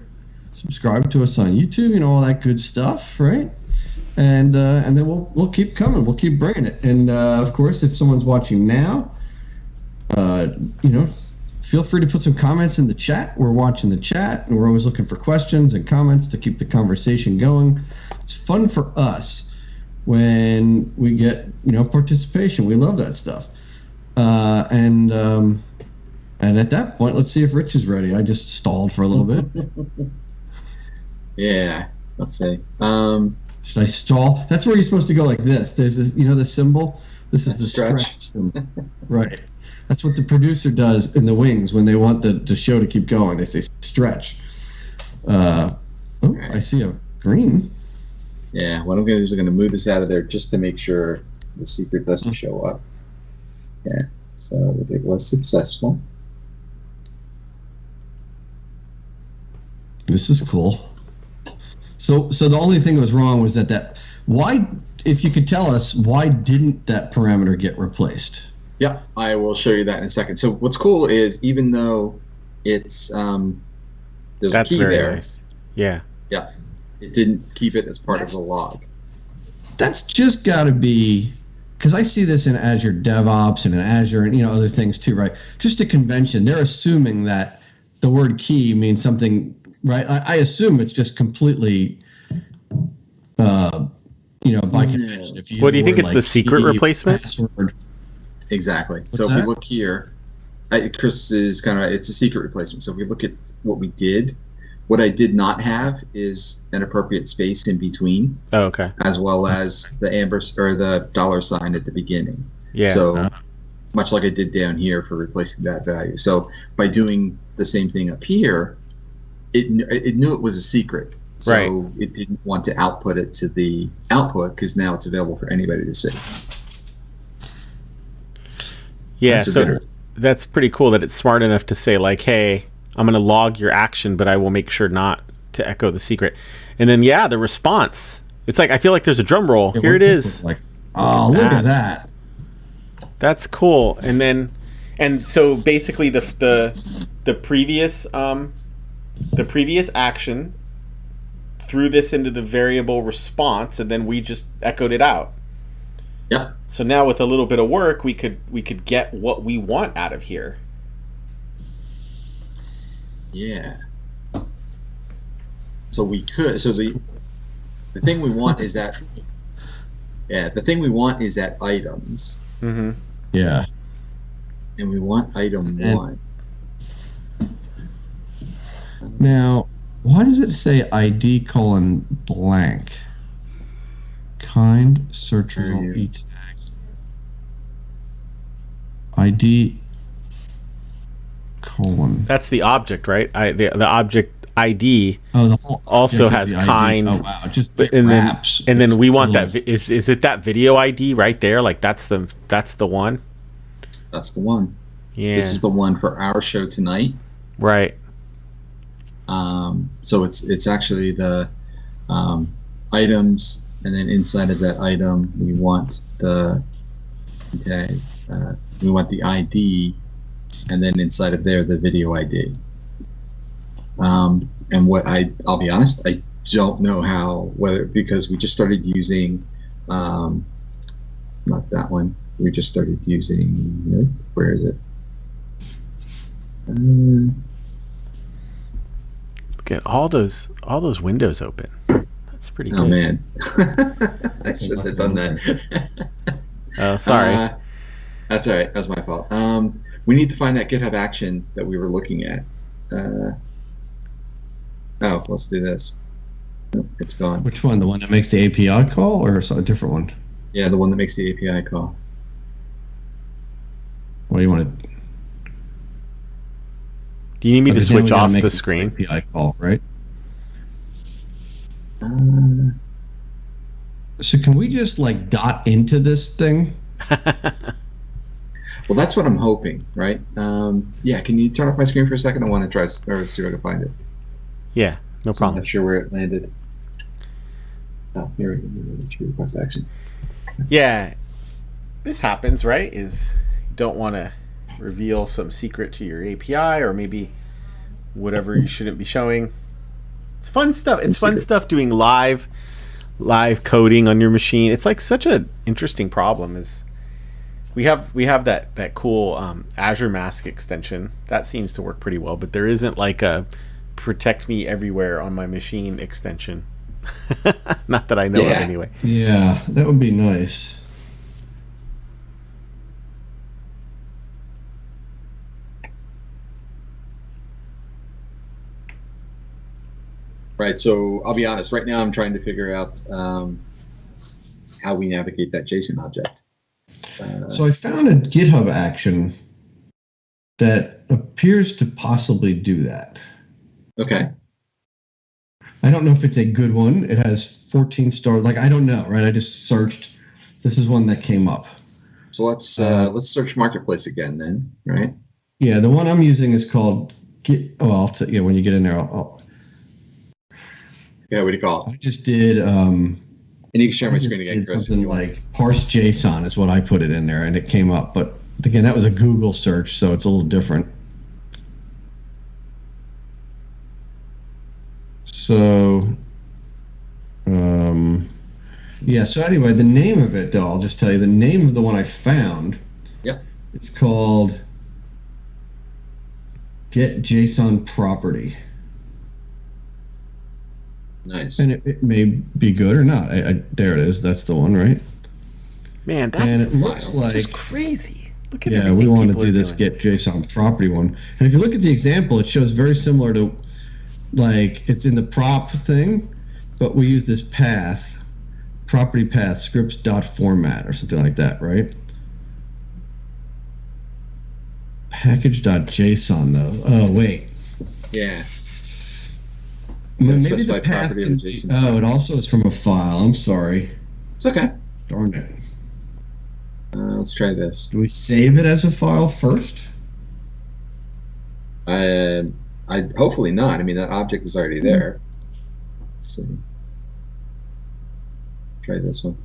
subscribe to us on YouTube, all that good stuff, right? And then we'll keep coming, we'll keep bringing it. And of course, if someone's watching now, feel free to put some comments in the chat. We're watching the chat, and we're always looking for questions and comments to keep the conversation going. It's fun for us when we get participation. We love that stuff. And And at that point, let's see if Rich is ready. I just stalled for a little bit. Yeah, let's see. Should I stall? That's where you're supposed to go like this. There's this, the symbol? This is the stretch symbol. Right. That's what the producer does in the wings when they want the show to keep going. They say stretch. Right. I see a green. Yeah, what I'm going to do is I'm going to move this out of there just to make sure the secret doesn't show up. Yeah, so it was successful. This is cool. So the only thing that was wrong was that why, if you could tell us, why didn't that parameter get replaced? Yeah, I will show you that in a second. So what's cool is even though it's there's a key there. Nice. Yeah. Yeah, it didn't keep it as part of the log. That's just got to be, because I see this in Azure DevOps and in Azure and other things too, right? Just a convention. They're assuming that the word key means something, right? I assume it's just completely, by convention. If you what do you think it's the secret replacement? Password. Exactly. What's so that? if we look here, Chris is it's a secret replacement. So if we look at what we did, what I did not have is an appropriate space in between. Oh, okay. As well as the $ or the $sign at the beginning. Yeah. So much like I did down here for replacing that value. So by doing the same thing up here, it knew it was a secret. So right. It didn't want to output it to the output because now it's available for anybody to see. Yeah, so that's pretty cool that it's smart enough to say like, hey, I'm going to log your action, but I will make sure not to echo the secret. And then, the response. It's like, I feel like there's a drum roll. Yeah, here it is. Like, oh, look at that. That's cool. And so basically the previous action threw this into the variable response, and then we just echoed it out. Yep. So now with a little bit of work, we could get what we want out of here. Yeah. So we could. So the thing we want is that. Yeah, the thing we want is that items. Mm-hmm. Yeah. And we want item 1. Now, why does it say ID : blank? Kind search result e tag. ID : That's the object, right? The object ID the whole also has kind. Oh wow! Just and then we want that. Is it that video ID right there? Like that's the one. That's the one. Yeah. This is the one for our show tonight. Right. So it's actually the items, and then inside of that item we want the we want the ID, and then inside of there the video ID. And what I'll be honest, I don't know because we just started using not that one. We just started using where is it? Get all those windows open. That's pretty good. Oh man, I should have done that. Oh, sorry. That's all right. That was my fault. We need to find that GitHub action that we were looking at. Let's do this. Nope, it's gone. Which one? The one that makes the API call, or a different one? Yeah, the one that makes the API call. Well, you want to. Do you need me to switch off the screen? API call, right? So can we just dot into this thing? Well, that's what I'm hoping, right? Yeah, can you turn off my screen for a second? I want to try or see if I can find it. Yeah, no problem. I'm not sure where it landed. Oh, here we go. Let's request action. Yeah, this happens, right? Is you don't want to reveal some secret to your API, or maybe whatever you shouldn't be showing. It's fun stuff. It's fun stuff doing live coding on your machine. It's like such an interesting problem. Is we have that cool Azure Mask extension that seems to work pretty well, but there isn't like a protect me everywhere on my machine extension. Not that I know of anyway. Yeah, that would be nice. Right. So I'll be honest. Right now, I'm trying to figure out how we navigate that JSON object. So I found a GitHub action that appears to possibly do that. Okay. I don't know if it's a good one. It has 14 stars. Like, I don't know, right? I just searched. This is one that came up. So let's search Marketplace again then, right? Yeah, the one I'm using is called Git. Oh, when you get in there, Yeah, what do you call it? I just did. And you can share my screen again, Chris. Something like parse JSON is what I put it in there, and it came up. But again, that was a Google search, so it's a little different. So, yeah. So anyway, the name of it, though, I'll just tell you the name of the one I found. Yep. It's called Json Property. Nice. And it may be good or not. There it is. That's the one, right? Man, that's and it looks like just crazy. Look at yeah, we want to do this Get JSON Property one. And if you look at the example, it shows very similar to, like, it's in the prop thing, but we use this path, property path scripts.format or something like that, right? Package.json though. Oh wait. Yeah. Maybe the path can be, it also is from a file. I'm sorry. It's okay. Darn it. Let's try this. Do we save it as a file first? I hopefully not. I mean, that object is already there. Let's see. Try this one.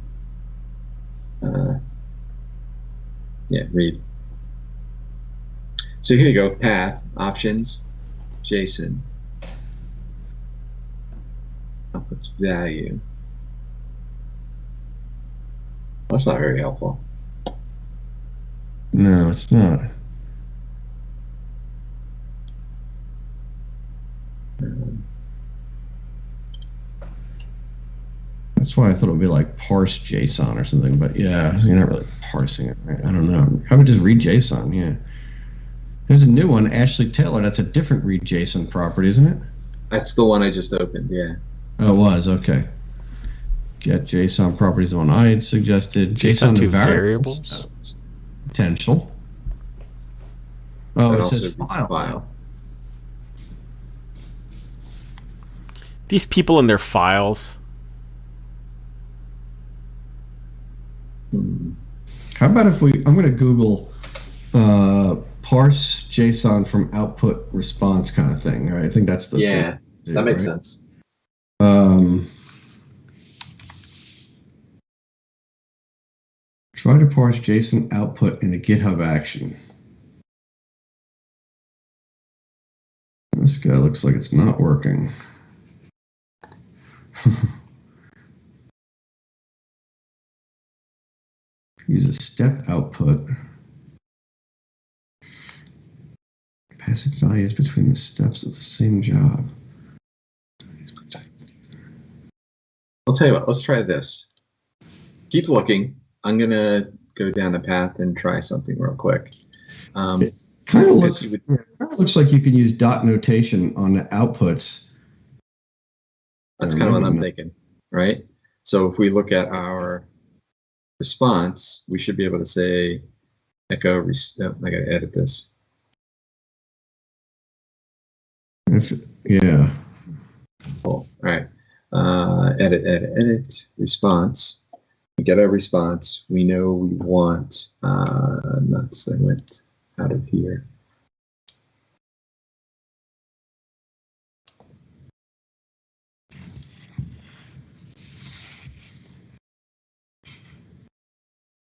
Yeah, read. So here you go. Path, options, JSON. Outputs value. That's not very helpful. No, it's not. That's why I thought it would be like parse JSON or something, but yeah, you're not really parsing it, right? I don't know. I would just read JSON, yeah. There's a new one, Ashley Taylor. That's a different read JSON property, isn't it? That's the one I just opened, yeah. Oh, it was, okay. Get JSON property is the one I had suggested. JSON to variables. Potential. Oh, it says file. These people and their files. How about if I'm going to Google parse JSON from output response kind of thing, right? I think that's the thing do, that makes right? sense. Try to parse JSON output in a GitHub action. This guy looks like it's not working. Use a step output. Passing values between the steps of the same job. I'll tell you what, let's try this. Keep looking. I'm going to go down the path and try something real quick. It kind of looks like you can use dot notation on the outputs. That's kind of what I'm thinking, right? So if we look at our response, we should be able to say echo, I got to edit this. Yeah. Cool. All right. Edit, response. We get our response. We know we want nuts. I went out of here.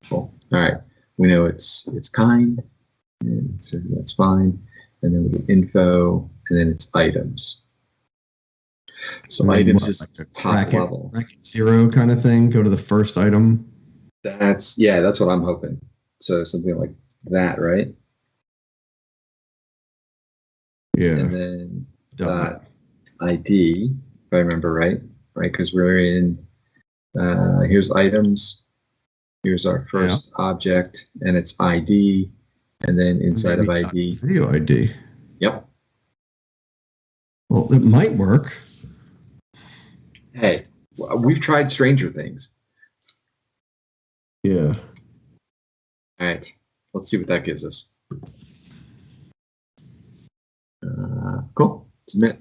Cool. All right. We know it's kind, and so that's fine. And then we get info, and then it's items. So items is like the top level. Bracket 0 kind of thing. Go to the first item. That's what I'm hoping. So something like that, right? Yeah. And then dot ID, if I remember right? Because we're in. Here's items. Here's our first object, and it's ID, and then inside of ID. Video ID. Yep. Well, it might work. Hey, we've tried stranger things. Yeah. All right, let's see what that gives us. Cool. Submit.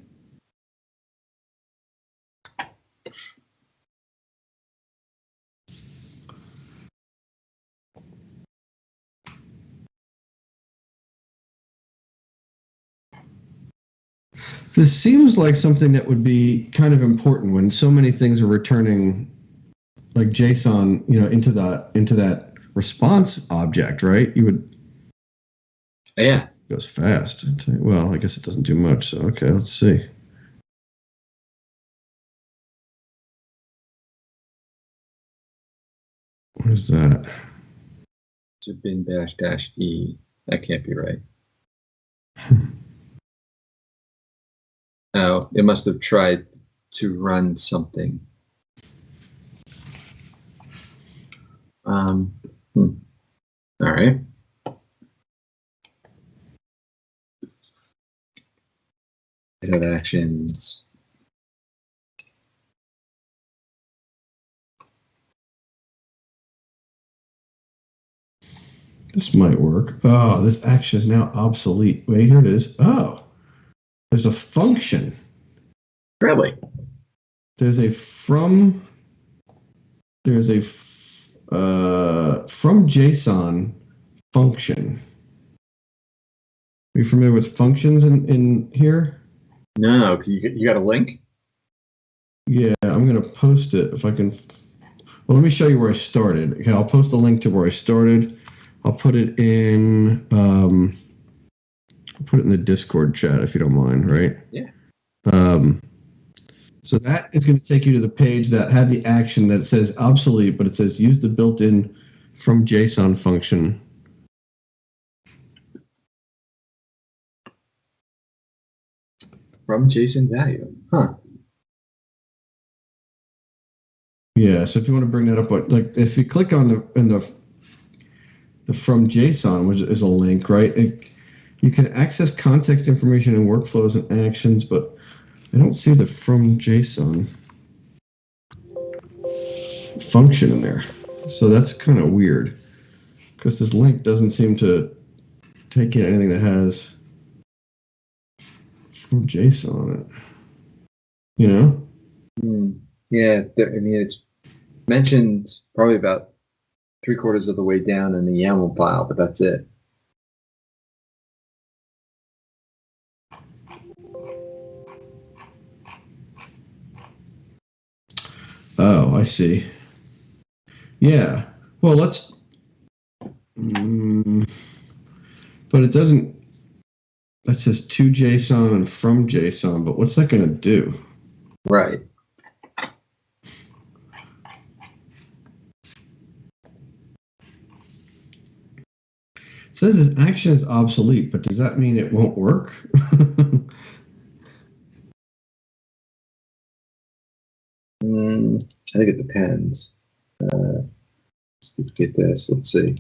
This seems like something that would be kind of important when so many things are returning like JSON, into that response object, right? You would. Yeah. It goes fast. Well, I guess it doesn't do much. So okay, let's see. What is that? So bin dash dash e. That can't be right. Oh, it must have tried to run something. All right. GitHub Actions. This might work. Oh, this action is now obsolete. Wait, here it is. Oh, there's a function. Really? There's a from JSON function. Are you familiar with functions in here? No, you got a link? Yeah, I'm going to post it if I can. Well, let me show you where I started. Okay, I'll post a link to where I started. I'll put it in. I'll put it in the Discord chat if you don't mind, right? Yeah. So that is going to take you to the page that had the action that says obsolete, but it says use the built-in from JSON function. From JSON value. Huh. Yeah, so if you want to bring that up, like if you click on the from JSON, which is a link, right? You can access context information and workflows and actions, but I don't see the from JSON function in there. So that's kind of weird because this link doesn't seem to take in anything that has from JSON on it. Yeah, I mean, it's mentioned probably about 3/4 of the way down in the YAML file, but that's it. Oh, I see. Yeah. Well, let's. But it doesn't. That says to JSON and from JSON, but what's that going to do? Right. It says this action is obsolete, but does that mean it won't work? I think it depends. Let's get this. Let's see.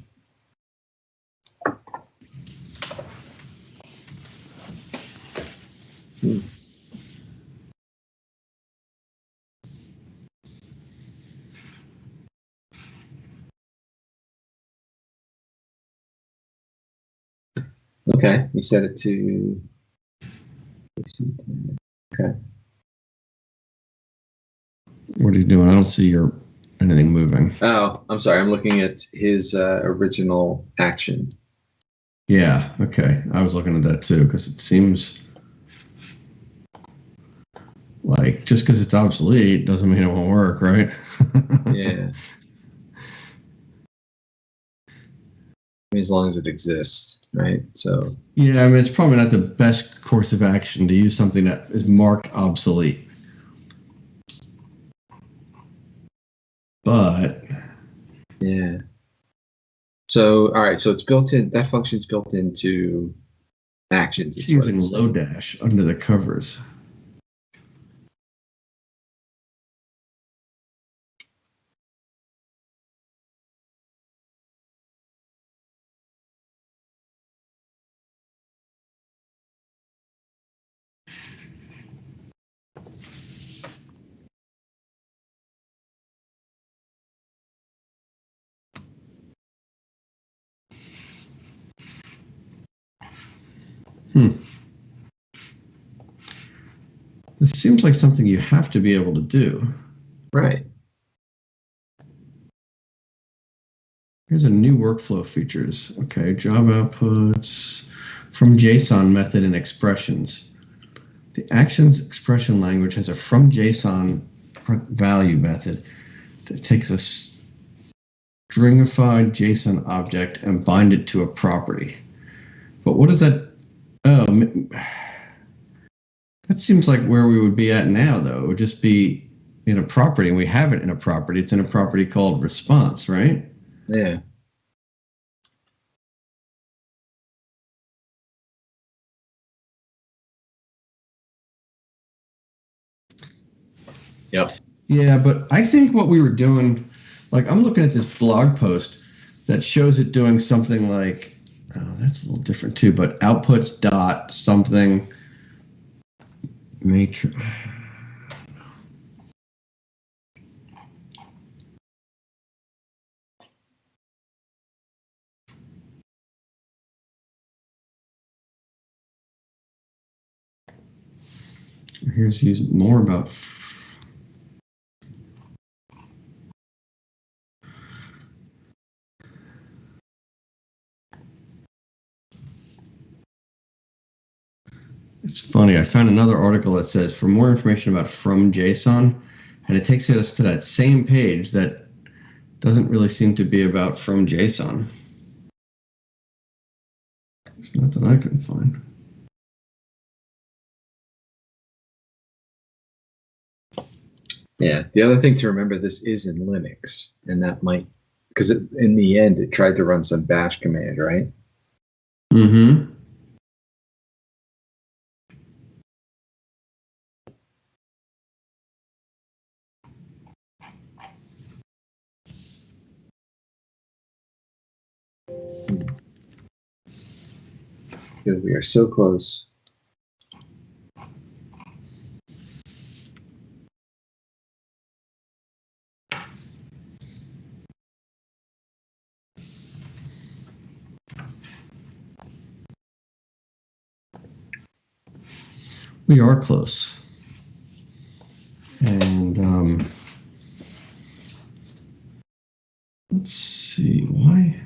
Okay, you set it to. Okay. What are you doing? I don't see anything moving. Oh, I'm sorry. I'm looking at his original action. Yeah. Okay. I was looking at that too because it seems like just because it's obsolete doesn't mean it won't work, right? Yeah. I mean, as long as it exists, right? So. Yeah, I mean, it's probably not the best course of action to use something that is marked obsolete. But Yeah. So, all right. So it's built in. That function's built into actions. It's using Lodash under the covers. This seems like something you have to be able to do. Right. Here's a new workflow features. Okay, job outputs from JSON method and expressions. The actions expression language has a from JSON value method that takes a stringified JSON object and bind it to a property. But what is that? Oh, that seems like where we would be at now, though. It would just be in a property, and we have it in a property. It's in a property called response, right? Yeah. Yep. Yeah, but I think what we were doing, like I'm looking at this blog post that shows it doing something like, oh, that's a little different too, but outputs dot something matrix. Here's use more about. It's funny. I found another article that says for more information about from JSON, and it takes us to that same page that doesn't really seem to be about from JSON. It's nothing I can find. Yeah. The other thing to remember, this is in Linux, and that might, because in the end, it tried to run some bash command, right? Mm-hmm. Because we are so close. We are close. And let's see why.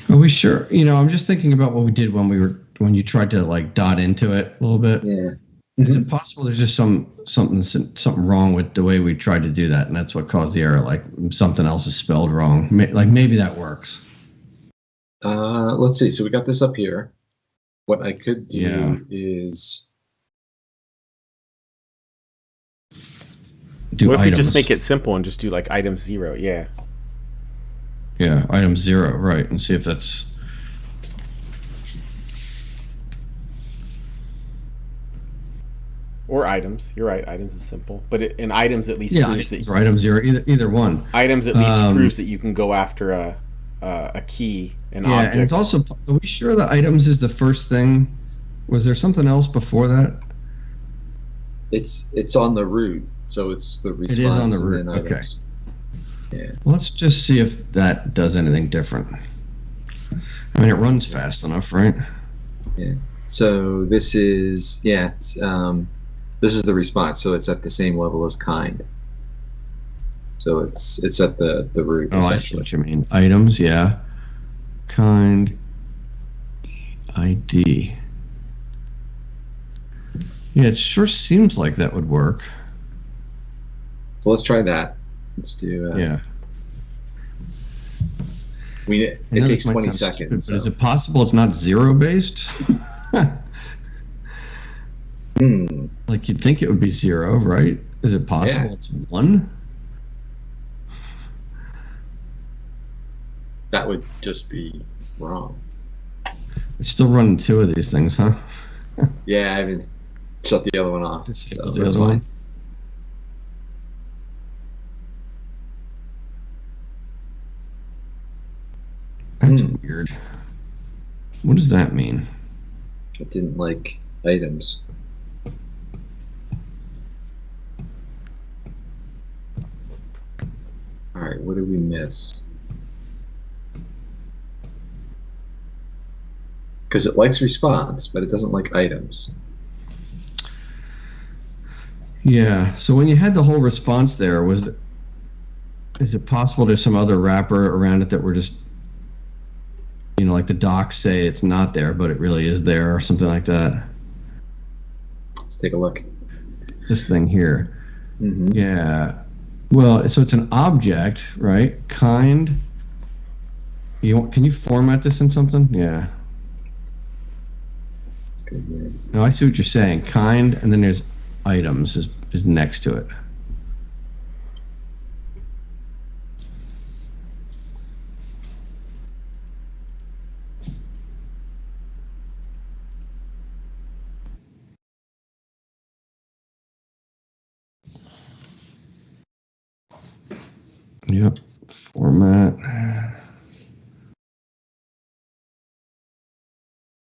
Are we sure? You know, I'm just thinking about what we did when you tried to like dot into it a little bit. Yeah. Is it possible there's just something wrong with the way we tried to do that, and that's what caused the error? Like something else is spelled wrong. Like maybe that works. Let's see. So we got this up here. What I could do is do. What if items. we just make it simple and just do like item 0? Yeah. Yeah, item 0, right, and see if that's. Or items. You're right. Items is simple, but in items at least proves that or item 0, either one. Items at least proves that you can go after a key, an object. And it's also. Are we sure that items is the first thing? Was there something else before that? It's on the root, so it's the response. It is on the root. Okay. Yeah. Let's just see if that does anything different. I mean, it runs fast enough, right? Yeah. So this is this is the response. So it's at the same level as kind. So it's at the root. Oh, I see what you mean. Items, yeah. Kind. ID. Yeah, it sure seems like that would work. So let's try that. Let's do. Yeah. It takes 20 seconds. Stupid, but is it possible it's not zero based? Like you'd think it would be zero, right? Is it possible it's one? That would just be wrong. It's still running two of these things, huh? Yeah, I haven't shut the other one off. So the other one. That's weird. What does that mean? It didn't like items. All right, what did we miss? Because it likes response, but it doesn't like items. Yeah. So when you had the whole response there, is it possible there's some other wrapper around it that we're just, like the docs say it's not there, but it really is there, or something like that? Let's take a look. This thing here. Yeah. Well, so it's an object, right? Kind. Can you format this in something? Yeah. That's good. Yeah. No, I see what you're saying. Kind, and then there's items is next to it. Yep. Format.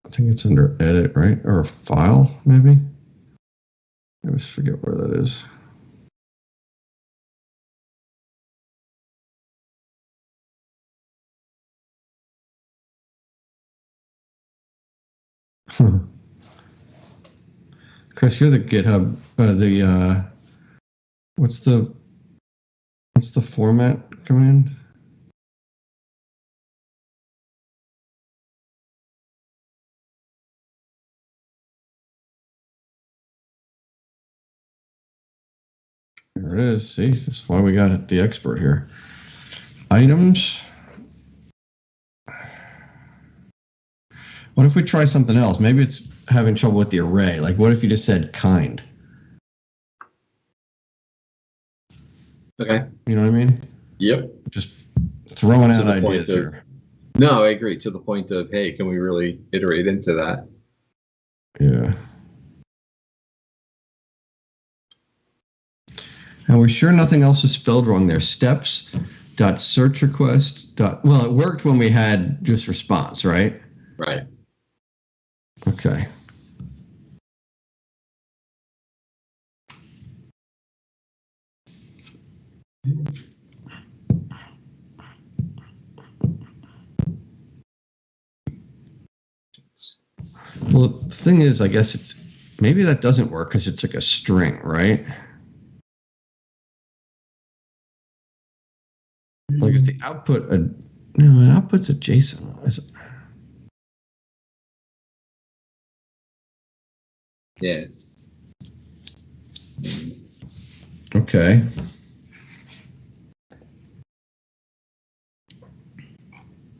I think it's under edit, right? Or file, maybe? I always forget where that is. Chris, you're the GitHub, what's the format command? There it is. See, that's why we got the expert here. Items. What if we try something else? Maybe it's having trouble with the array. Like, what if you just said kind? Okay. You know what I mean? Yep. Just throwing out ideas here. No, I agree. To the point of, hey, can we really iterate into that? Yeah. And we're sure nothing else is spelled wrong there. Steps.searchRequest. Well, it worked when we had just response, right? Right. Okay. Well, the thing is, I guess maybe that doesn't work because it's like a string, right? Like, is the output no, an output's a JSON. Is it? Yeah. Okay.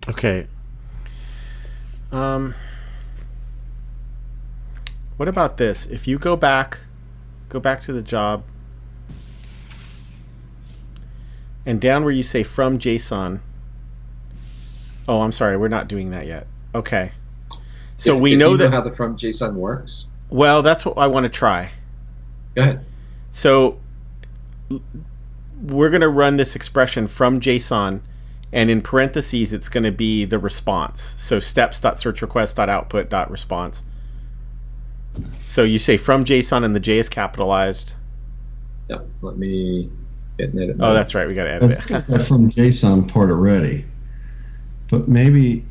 Okay. What about this? If you go back to the job, and down where you say from JSON. Oh, I'm sorry, we're not doing that yet. Okay. So we know that how the from JSON works. Well, that's what I want to try. Go ahead. So we're going to run this expression from JSON, and in parentheses, it's going to be the response. So steps.searchRequest.output.response. So you say from JSON, and the J is capitalized. Yep. Let me get an edit. Oh, that's right. We got to edit it. That from JSON part already. But maybe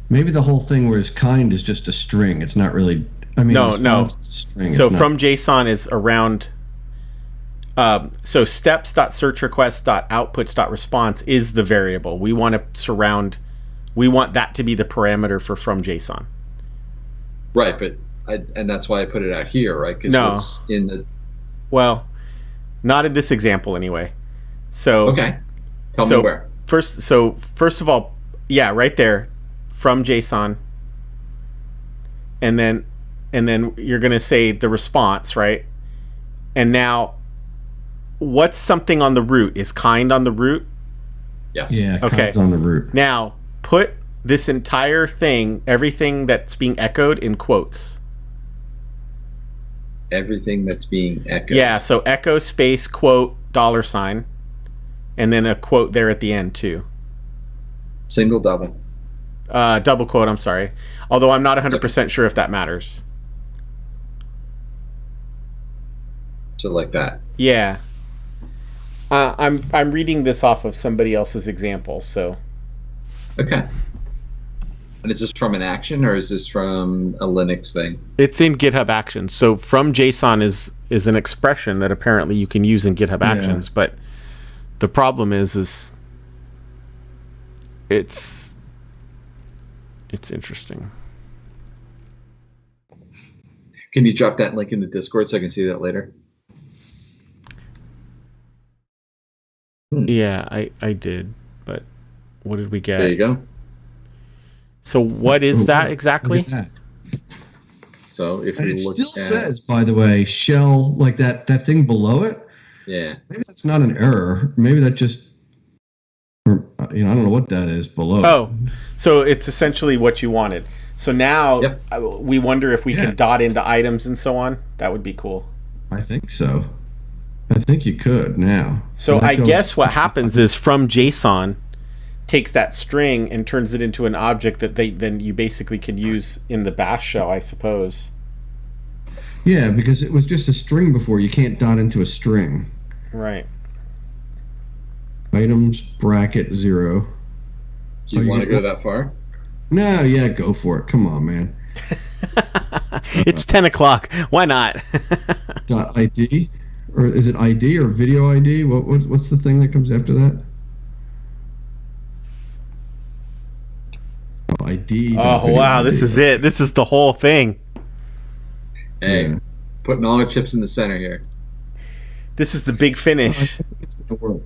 the whole thing where it's kind is just a string. It's not really. I mean, no. String. So from JSON is around. So steps.searchRequest.outputs.response is the variable. We want that to be the parameter for from JSON. Right, but and that's why I put it out here, right? No. It's in the. Well, not in this example anyway. So okay. Tell me where. First of all, Yeah, right there, from JSON, and then you're gonna say the response, right? And now, what's something on the root? Is kind on the root? Yes. Yeah. Okay. Kind's on the root. Now put this entire thing, everything that's being echoed, in quotes. Everything that's being echoed. Yeah. So echo space quote $, and then a quote there at the end too. Single, double. Double quote. I'm sorry. Although I'm not 100% sure if that matters. So like that. Yeah. I'm reading this off of somebody else's example, so. Okay. And is this from an action or is this from a Linux thing? It's in GitHub Actions. So from JSON is an expression that apparently you can use in GitHub Actions, but the problem is it's interesting. Can you drop that link in the Discord so I can see that later? Yeah, I did, but what did we get? There you go. So what is that exactly? Look at that. So if And you it look still at, says, by the way, shell, like that thing below it. yeah, Maybe that's not an error. Maybe that just, or, I don't know what that is below. Oh, so it's essentially what you wanted. So now Yep. we wonder if we Yeah. can dot into items and so on. That would be cool. I think so. I think you could now. So That I goes- guess what happens is from JSON takes that string and turns it into an object that then you basically can use in the bash shell, I suppose. Yeah, because it was just a string before. You can't dot into a string. Right. Items bracket 0. do you want to go that far? No, yeah, go for it. Come on, man. It's 10 o'clock. Why not? Dot ID, or is it ID or video ID? What's the thing that comes after that? Oh, ID. Oh, video wow. ID. This is it. This is the whole thing. Hey, Yeah. putting all the chips in the center here. This is the big finish. I think it's gonna work.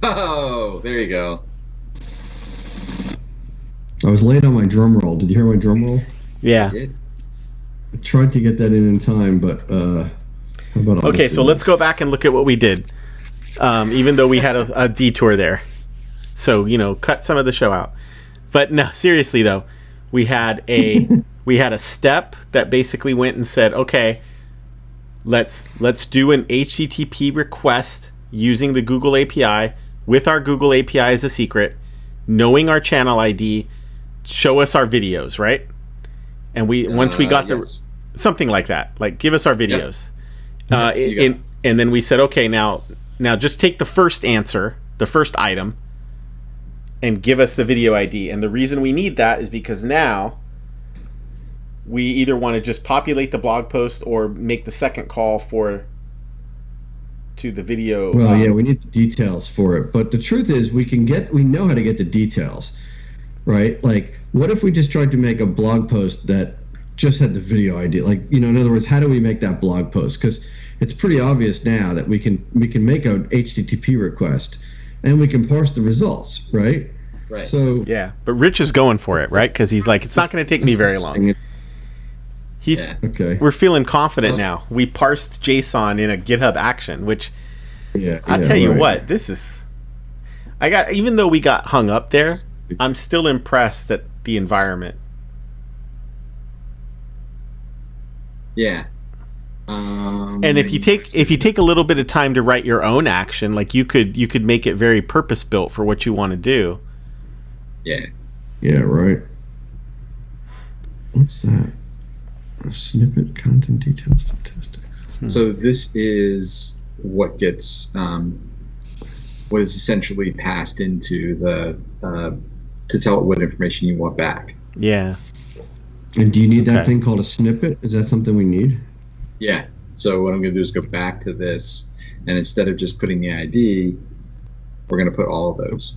Oh, there you go. I was late on my drum roll. Did you hear my drum roll? Yeah. Did. I tried to get that in time, but how about I Okay, just so do let's this? go back and look at what we did. Even though we had a detour there. So, cut some of the show out. But no, seriously though, we had a step that basically went and said, okay, let's do an HTTP request using the Google API with our Google API as a secret, knowing our channel ID, show us our videos, right? And once we got yes. something like that, like give us our videos. You got And then we said, okay, now just take the first answer, the first item, and give us the video ID. And the reason we need that is because now we either want to just populate the blog post or make the second call to the video. Well, yeah, we need the details for it. But the truth is, we know how to get the details, right? Like, what if we just tried to make a blog post that just had the video ID? Like, in other words, how do we make that blog post? Because it's pretty obvious now that we can make an HTTP request and we can parse the results, right? Right. So Yeah, but Rich is going for it, right? Because he's like, it's not going to take me very long. Yeah. Okay. We're feeling confident now. We parsed JSON in a GitHub action, which Yeah. I tell you what, this is. Even though we got hung up there, I'm still impressed at the environment. Yeah. And if you take a little bit of time to write your own action, like you could make it very purpose built for what you want to do. Yeah. Yeah. Right. What's that? A snippet, content details, statistics. So this is what gets what is essentially passed into the to tell it what information you want back. Yeah. And do you need that Okay. thing called a snippet? Is that something we need? Yeah. So what I'm going to do is go back to this, and instead of just putting the ID, we're going to put all of those.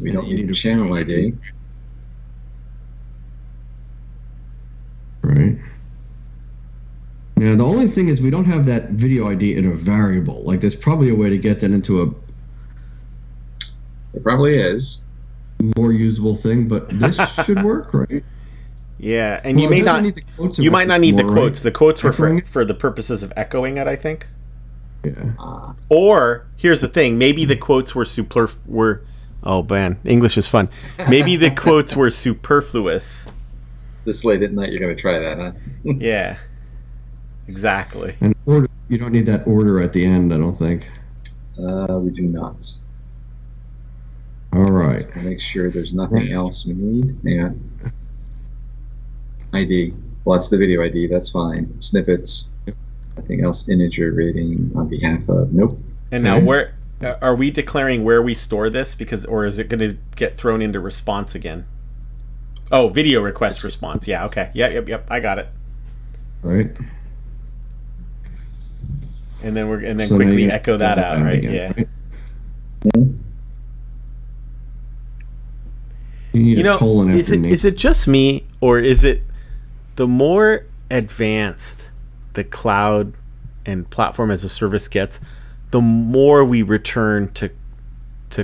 We don't need a channel ID. Right. Now, the only thing is we don't have that video ID in a variable. Like, there's probably a way to get that into a There probably is. more usable thing, but this should work, right? Yeah, and Well, you may it doesn't not. need the quotes You might not need the anymore, quotes. right? The quotes were Echoing for it? the purposes of echoing it, I think. Yeah. Or here's the thing: maybe the quotes were. Oh man, English is fun. Maybe the quotes were superfluous. This late at night, you're going to try that, huh? Yeah, exactly. And order, you don't need that order at the end, I don't think. We do not. All right. I'll make sure there's nothing else we need. Hang on. ID. Well, that's the video ID. That's fine. Snippets. Nothing else. Integer rating on behalf of. Nope. And now, where are we declaring where we store this? Or is it going to get thrown into response again? Oh, video request response. Yeah. Okay. Yep. I got it. Right. And then So quickly now echo that out, right? again, Yeah. right? You need a colon after name. Is it just me, or is it the more advanced the cloud and platform as a service gets, the more we return to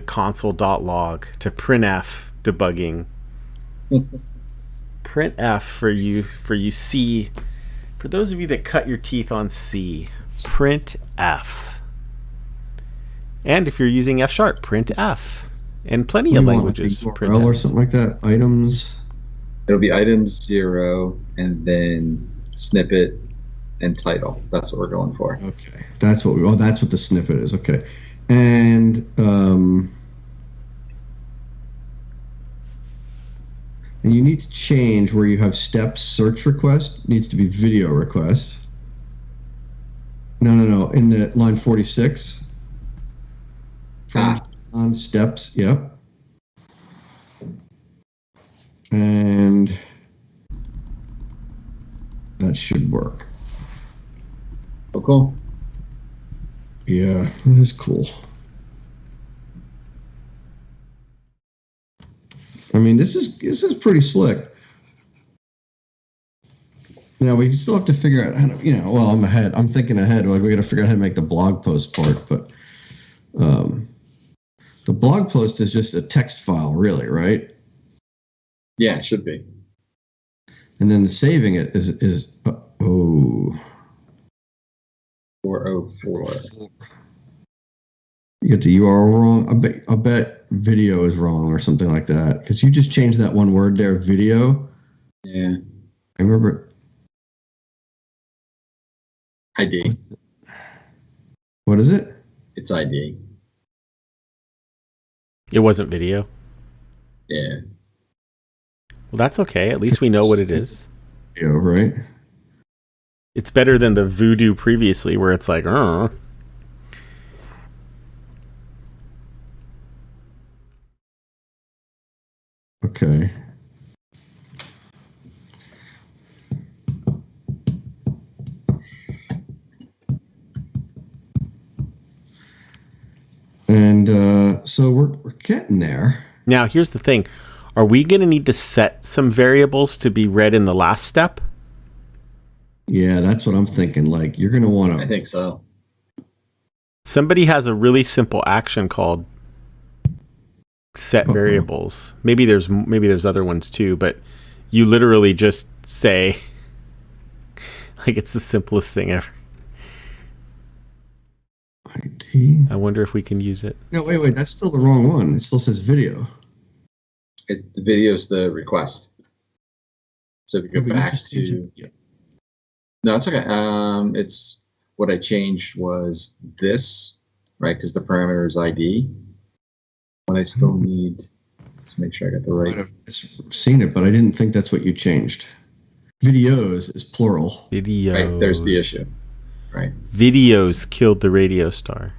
console.log, to printf debugging. Printf for you C. For those of you that cut your teeth on C, printf. And if you're using F#, printf. And plenty of languages. URL or something like that. Items. It'll be items 0 and then snippet and title. That's what we're going for. Okay, that's what that's what the snippet is. Okay, and you need to change where you have steps search request needs to be video request. No. In the line 46. On steps, yep. And that should work. Oh, cool. Yeah, that is cool. I mean, this is pretty slick. Now we still have to figure out how to, well, I'm thinking ahead. Like, we got to figure out how to make the blog post part, but the blog post is just a text file, really, right? Yeah, it should be. And then the saving it is 404. You get the URL wrong. I bet video is wrong or something like that, because you just changed that one word there, video. Yeah. I remember. ID. What is it? It's ID. It wasn't video. Yeah. Well, that's okay. At least we know what it is. Video, right? It's better than the voodoo previously, where it's like, oh. Okay. And so we're getting there. Now, here's the thing. Are we going to need to set some variables to be read in the last step? Yeah, that's what I'm thinking. Like, you're going to want to... I think so. Somebody has a really simple action called set variables. Maybe there's other ones too, but you literally just say, like, it's the simplest thing ever. ID. I wonder if we can use it. No, wait. That's still the wrong one. It still says video. The video's the request. So if you go But back just to... changed it. No, it's okay. It's what I changed was this, right? Because the parameter is ID. But I still need... Let's make sure I got the right... I've seen it, but I didn't think that's what you changed. Videos is plural. Videos. Right, there's the issue. Right. Videos killed the radio star.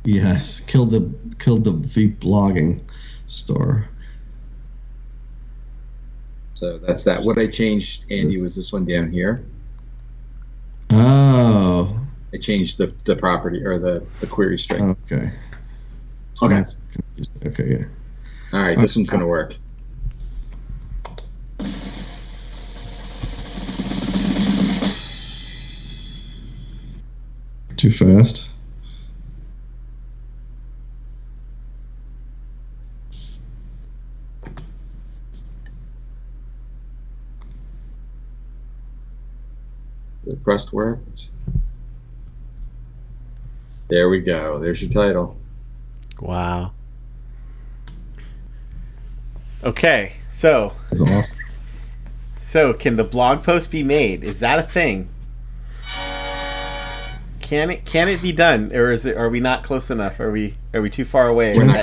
Yes, killed the vlogging star. So that's that. What I changed, Andy, was this one down here. Oh. I changed the property or the query string. Okay. Okay. Okay, yeah. All right, this one's going to work. Too fast. The request worked. There we go. There's your title. Wow. Okay, so That's awesome. So can the blog post be made? Is that a thing? Can it be done, or are we not close enough? Are we too far away? We're not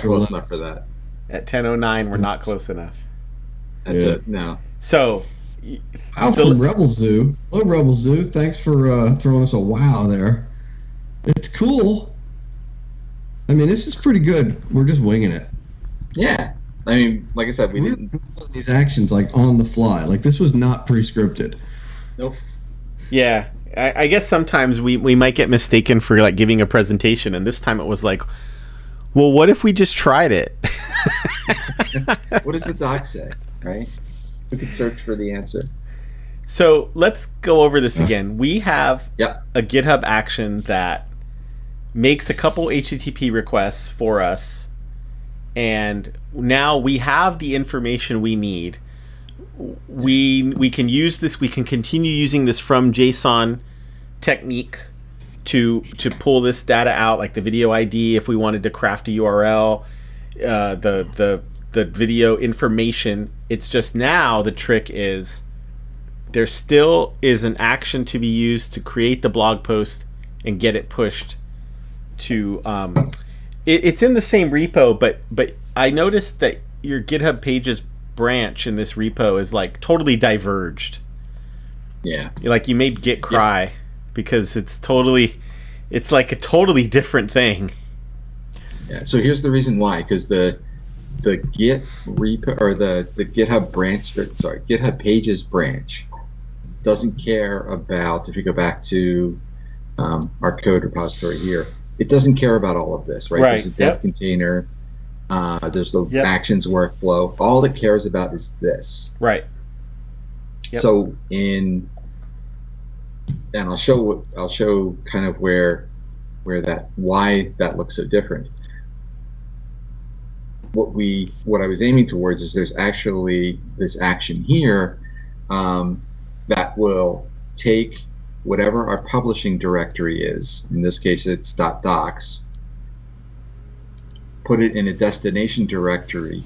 close enough for that. At 10:09, we're not close enough. That's it. No. So, from Rebel Zoo. Hello, Rebel Zoo. Thanks for throwing us a wow there. It's cool. I mean, this is pretty good. We're just winging it. Yeah. I mean, like I said, we didn't these actions like on the fly. Like this was not pre-scripted. Nope. Yeah. I guess sometimes we might get mistaken for like giving a presentation, and this time it was like, well, what if we just tried it? What does the doc say, right? We could search for the answer. So let's go over this again. We have a GitHub action that makes a couple HTTP requests for us, and now we have the information we need. We can use this. We can continue using this from JSON technique to pull this data out, like the video ID. If we wanted to craft a URL, the video information. It's just now the trick is there still is an action to be used to create the blog post and get it pushed to. It's in the same repo, but I noticed that your GitHub Pages branch in this repo is like totally diverged. Yeah. Like you made Git cry because it's like a totally different thing. Yeah. So here's the reason why, because the Git repo or the GitHub branch, GitHub Pages branch doesn't care about, if you go back to our code repository here, it doesn't care about all of this, right? There's a dev container. There's the actions workflow. All it cares about is this. Right. So and I'll show kind of why that looks so different. What I was aiming towards is there's actually this action here that will take whatever our publishing directory is. In this case, it's .docs. Put it in a destination directory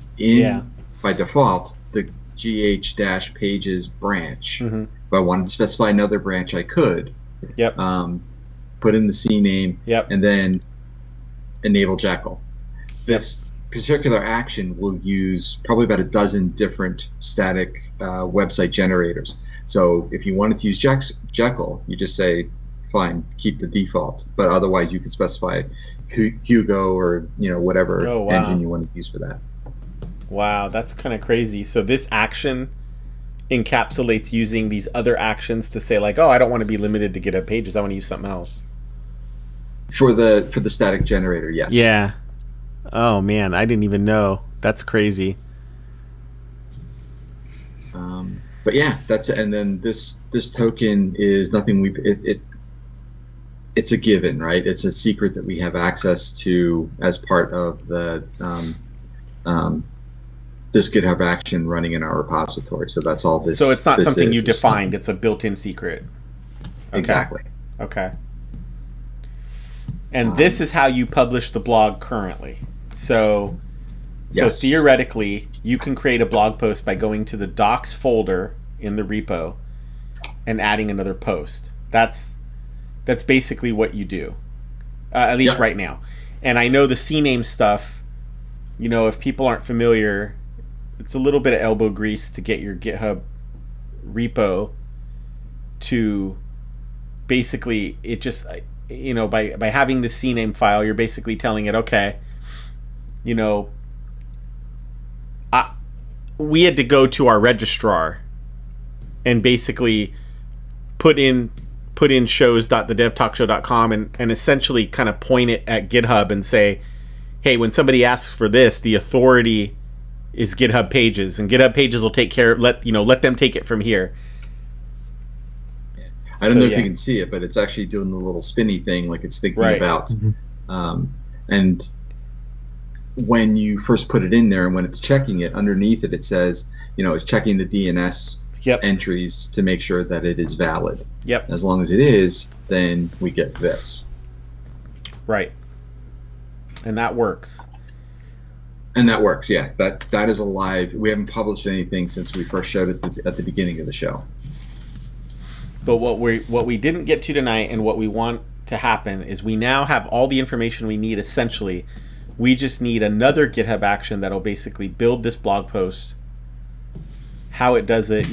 by default, the gh-pages branch. Mm-hmm. If I wanted to specify another branch, I could. Put in the CNAME and then enable Jekyll. This particular action will use probably about a dozen different static website generators. So if you wanted to use Jekyll, you just say, fine, keep the default. But otherwise, you can specify Hugo or whatever engine you want to use for that. Wow, that's kind of crazy. So this action encapsulates using these other actions to say like, oh, I don't want to be limited to GitHub Pages. I want to use something else. For the static generator, yes. Yeah. Oh man, I didn't even know. That's crazy. But yeah, that's it. And then this token is nothing it's a given, right? It's a secret that we have access to as part of the this GitHub action running in our repository. So that's all this. So it's not something you defined. It's a built-in secret. Okay. Exactly. Okay. And this is how you publish the blog currently. So theoretically, you can create a blog post by going to the docs folder in the repo and adding another post. That's basically what you do, at least right now. And I know the CNAME stuff, if people aren't familiar, it's a little bit of elbow grease to get your GitHub repo to basically, it just, by having the CNAME file, you're basically telling it, okay, we had to go to our registrar and basically put in shows.thedevtalkshow.com and essentially kind of point it at GitHub and say, hey, when somebody asks for this, the authority is GitHub Pages, and GitHub Pages will take care. Let them take it from here. I don't know if you can see it, but it's actually doing the little spinny thing, like it's thinking about. And when you first put it in there, and when it's checking it, underneath it, it says, it's checking the DNS entries to make sure that it is valid. Yep. As long as it is, then we get this. Right. And that works. And that works, yeah. That is alive. We haven't published anything since we first showed it at the beginning of the show. But what we didn't get to tonight, and what we want to happen, is we now have all the information we need. Essentially, we just need another GitHub action that'll basically build this blog post. How it does it,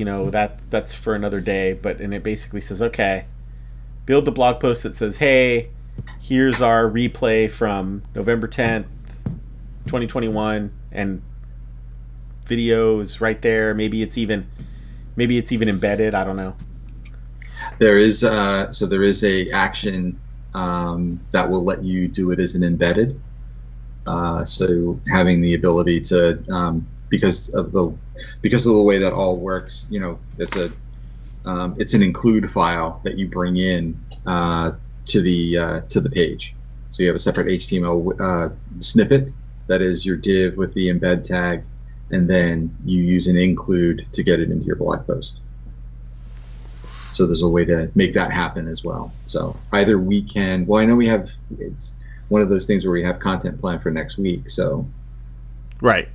that's for another day. And it basically says, okay, build the blog post that says, hey, here's our replay from November 10th, 2021, and video is right there. Maybe it's even embedded. I don't know. There is a action that will let you do it as an embedded. So having the ability to because of the way that all works, it's an include file that you bring in to the page. So you have a separate HTML snippet that is your div with the embed tag, and then you use an include to get it into your blog post. So there's a way to make that happen as well. So either we can, I know it's one of those things where we have content planned for next week. So right.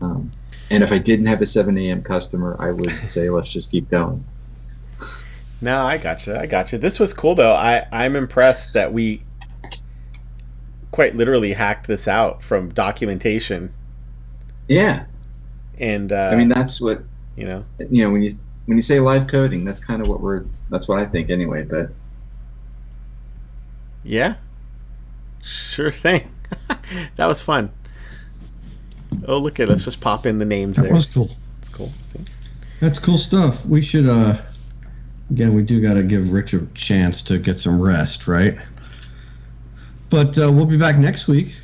And if I didn't have a 7 a.m. customer, I would say let's just keep going. No, I gotcha. This was cool though. I'm impressed that we quite literally hacked this out from documentation. Yeah. And that's what when you say live coding, that's kind of that's what I think anyway. But yeah, sure thing. That was fun. Oh, look at, let's just pop in the names there. That was cool. It's cool. See? That's cool stuff. We should again, we do got to give Rich a chance to get some rest, right? But we'll be back next week.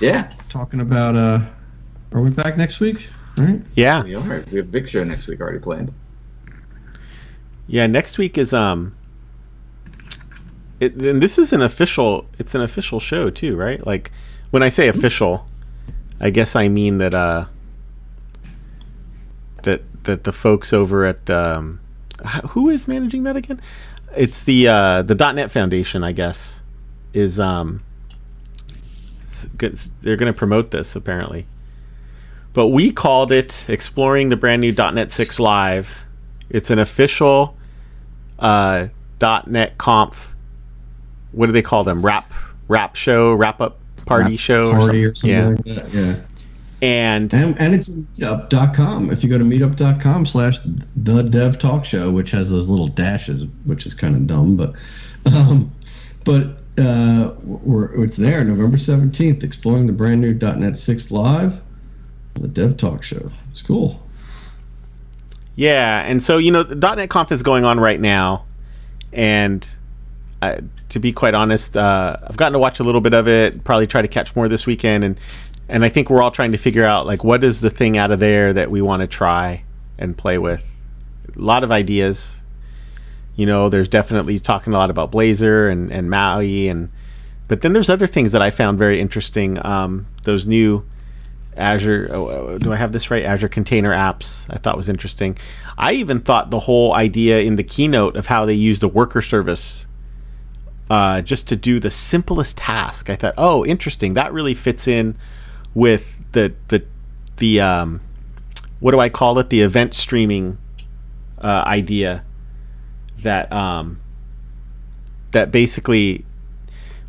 Yeah. Talking about are we back next week? Right? Yeah. We are. We have a big show next week already planned. Yeah, next week is and this is an official show too, right? Like when I say official, I guess I mean that that the folks over at who is managing that again? It's the .NET Foundation, I guess, is they're going to promote this apparently. But we called it Exploring the Brand New .NET 6 Live. It's an official .NET Conf. What do they call them? Wrap show, wrap up party show, party or something like that. Yeah. And it's meetup.com. If you go to meetup.com/thedevtalkshow, which has those little dashes, which is kind of dumb, but it's there, November 17th, Exploring the Brand New .NET 6 Live, the Dev Talk Show. It's cool. Yeah, and so the .NET Conf is going on right now, and to be quite honest, I've gotten to watch a little bit of it. Probably try to catch more this weekend, and I think we're all trying to figure out like what is the thing out of there that we want to try and play with. A lot of ideas. There's definitely talking a lot about Blazor and Maui, but then there's other things that I found very interesting. Those new Azure, do I have this right? Azure Container Apps, I thought was interesting. I even thought the whole idea in the keynote of how they used a worker service just to do the simplest task. I thought, oh, interesting. That really fits in with the what do I call it? The event streaming idea that basically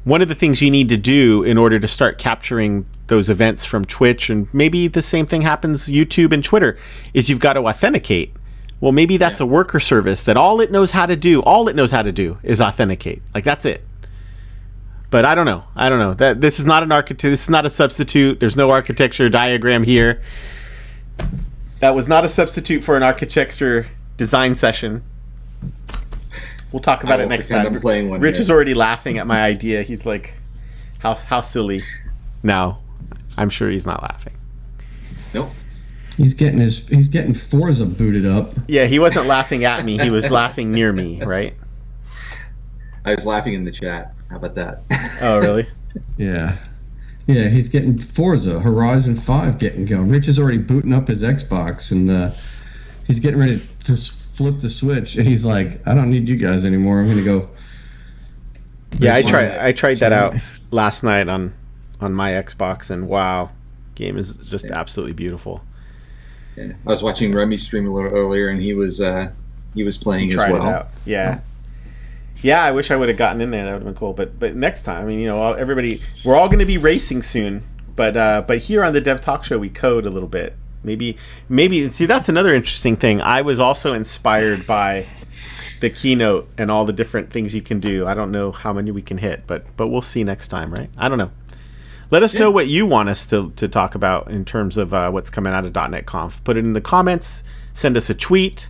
one of the things you need to do in order to start capturing those events from Twitch, and maybe the same thing happens YouTube and Twitter, is you've got to authenticate. Well, maybe that's a worker service that all it knows how to do is authenticate. Like that's it. But I don't know. That this is not this is not a substitute. There's no architecture diagram here. That was not a substitute for an architecture design session. We'll talk about it next time. Rich is already laughing at my idea. He's like, how silly. No, I'm sure he's not laughing. Nope. He's getting Forza booted up. Yeah, he wasn't laughing at me. He was laughing near me, right? I was laughing in the chat. How about that? Oh, really? Yeah. Yeah, he's getting Forza Horizon 5 getting going. Rich is already booting up his Xbox, and he's getting ready to flip the switch, and he's like, I don't need you guys anymore. I'm going to go. Yeah, I tried that out last night on my Xbox, and wow, game is just absolutely beautiful. Yeah. I was watching Remy stream a little earlier, and he was playing as well. It out. Yeah. Yeah, I wish I would have gotten in there. That would have been cool. But next time, I mean, we're all going to be racing soon. But here on the Dev Talk Show, we code a little bit. Maybe see, that's another interesting thing. I was also inspired by the keynote and all the different things you can do. I don't know how many we can hit, but we'll see next time, right? I don't know. Let us know what you want us to talk about in terms of what's coming out of .NET Conf. Put it in the comments. Send us a tweet.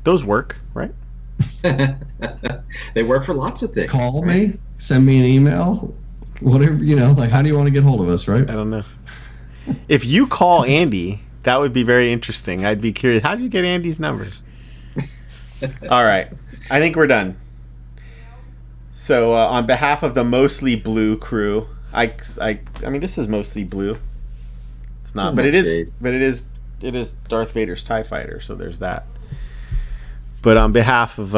Those work, right? They work for lots of things. Call me, send me an email, whatever, how do you want to get hold of us, right? I don't know. If you call Andy, that would be very interesting. I'd be curious. How did you get Andy's number? All right. I think we're done. So on behalf of the Mostly Blue crew, I mean, this is mostly blue. It's not, but it is Darth Vader's TIE Fighter, so there's that. But on behalf of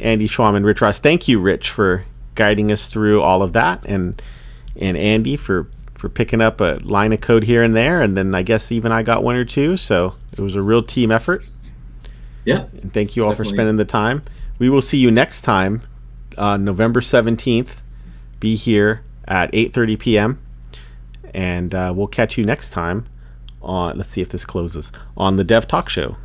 Andy Schwamm and Rich Ross, thank you, Rich, for guiding us through all of that, and Andy for picking up a line of code here and there, and then I guess even I got one or two, so it was a real team effort. Yeah. And thank you all for spending the time. We will see you next time on November 17th. Be here at 8:30 p.m. And we'll catch you next time on, let's see if this closes, on the Dev Talk Show.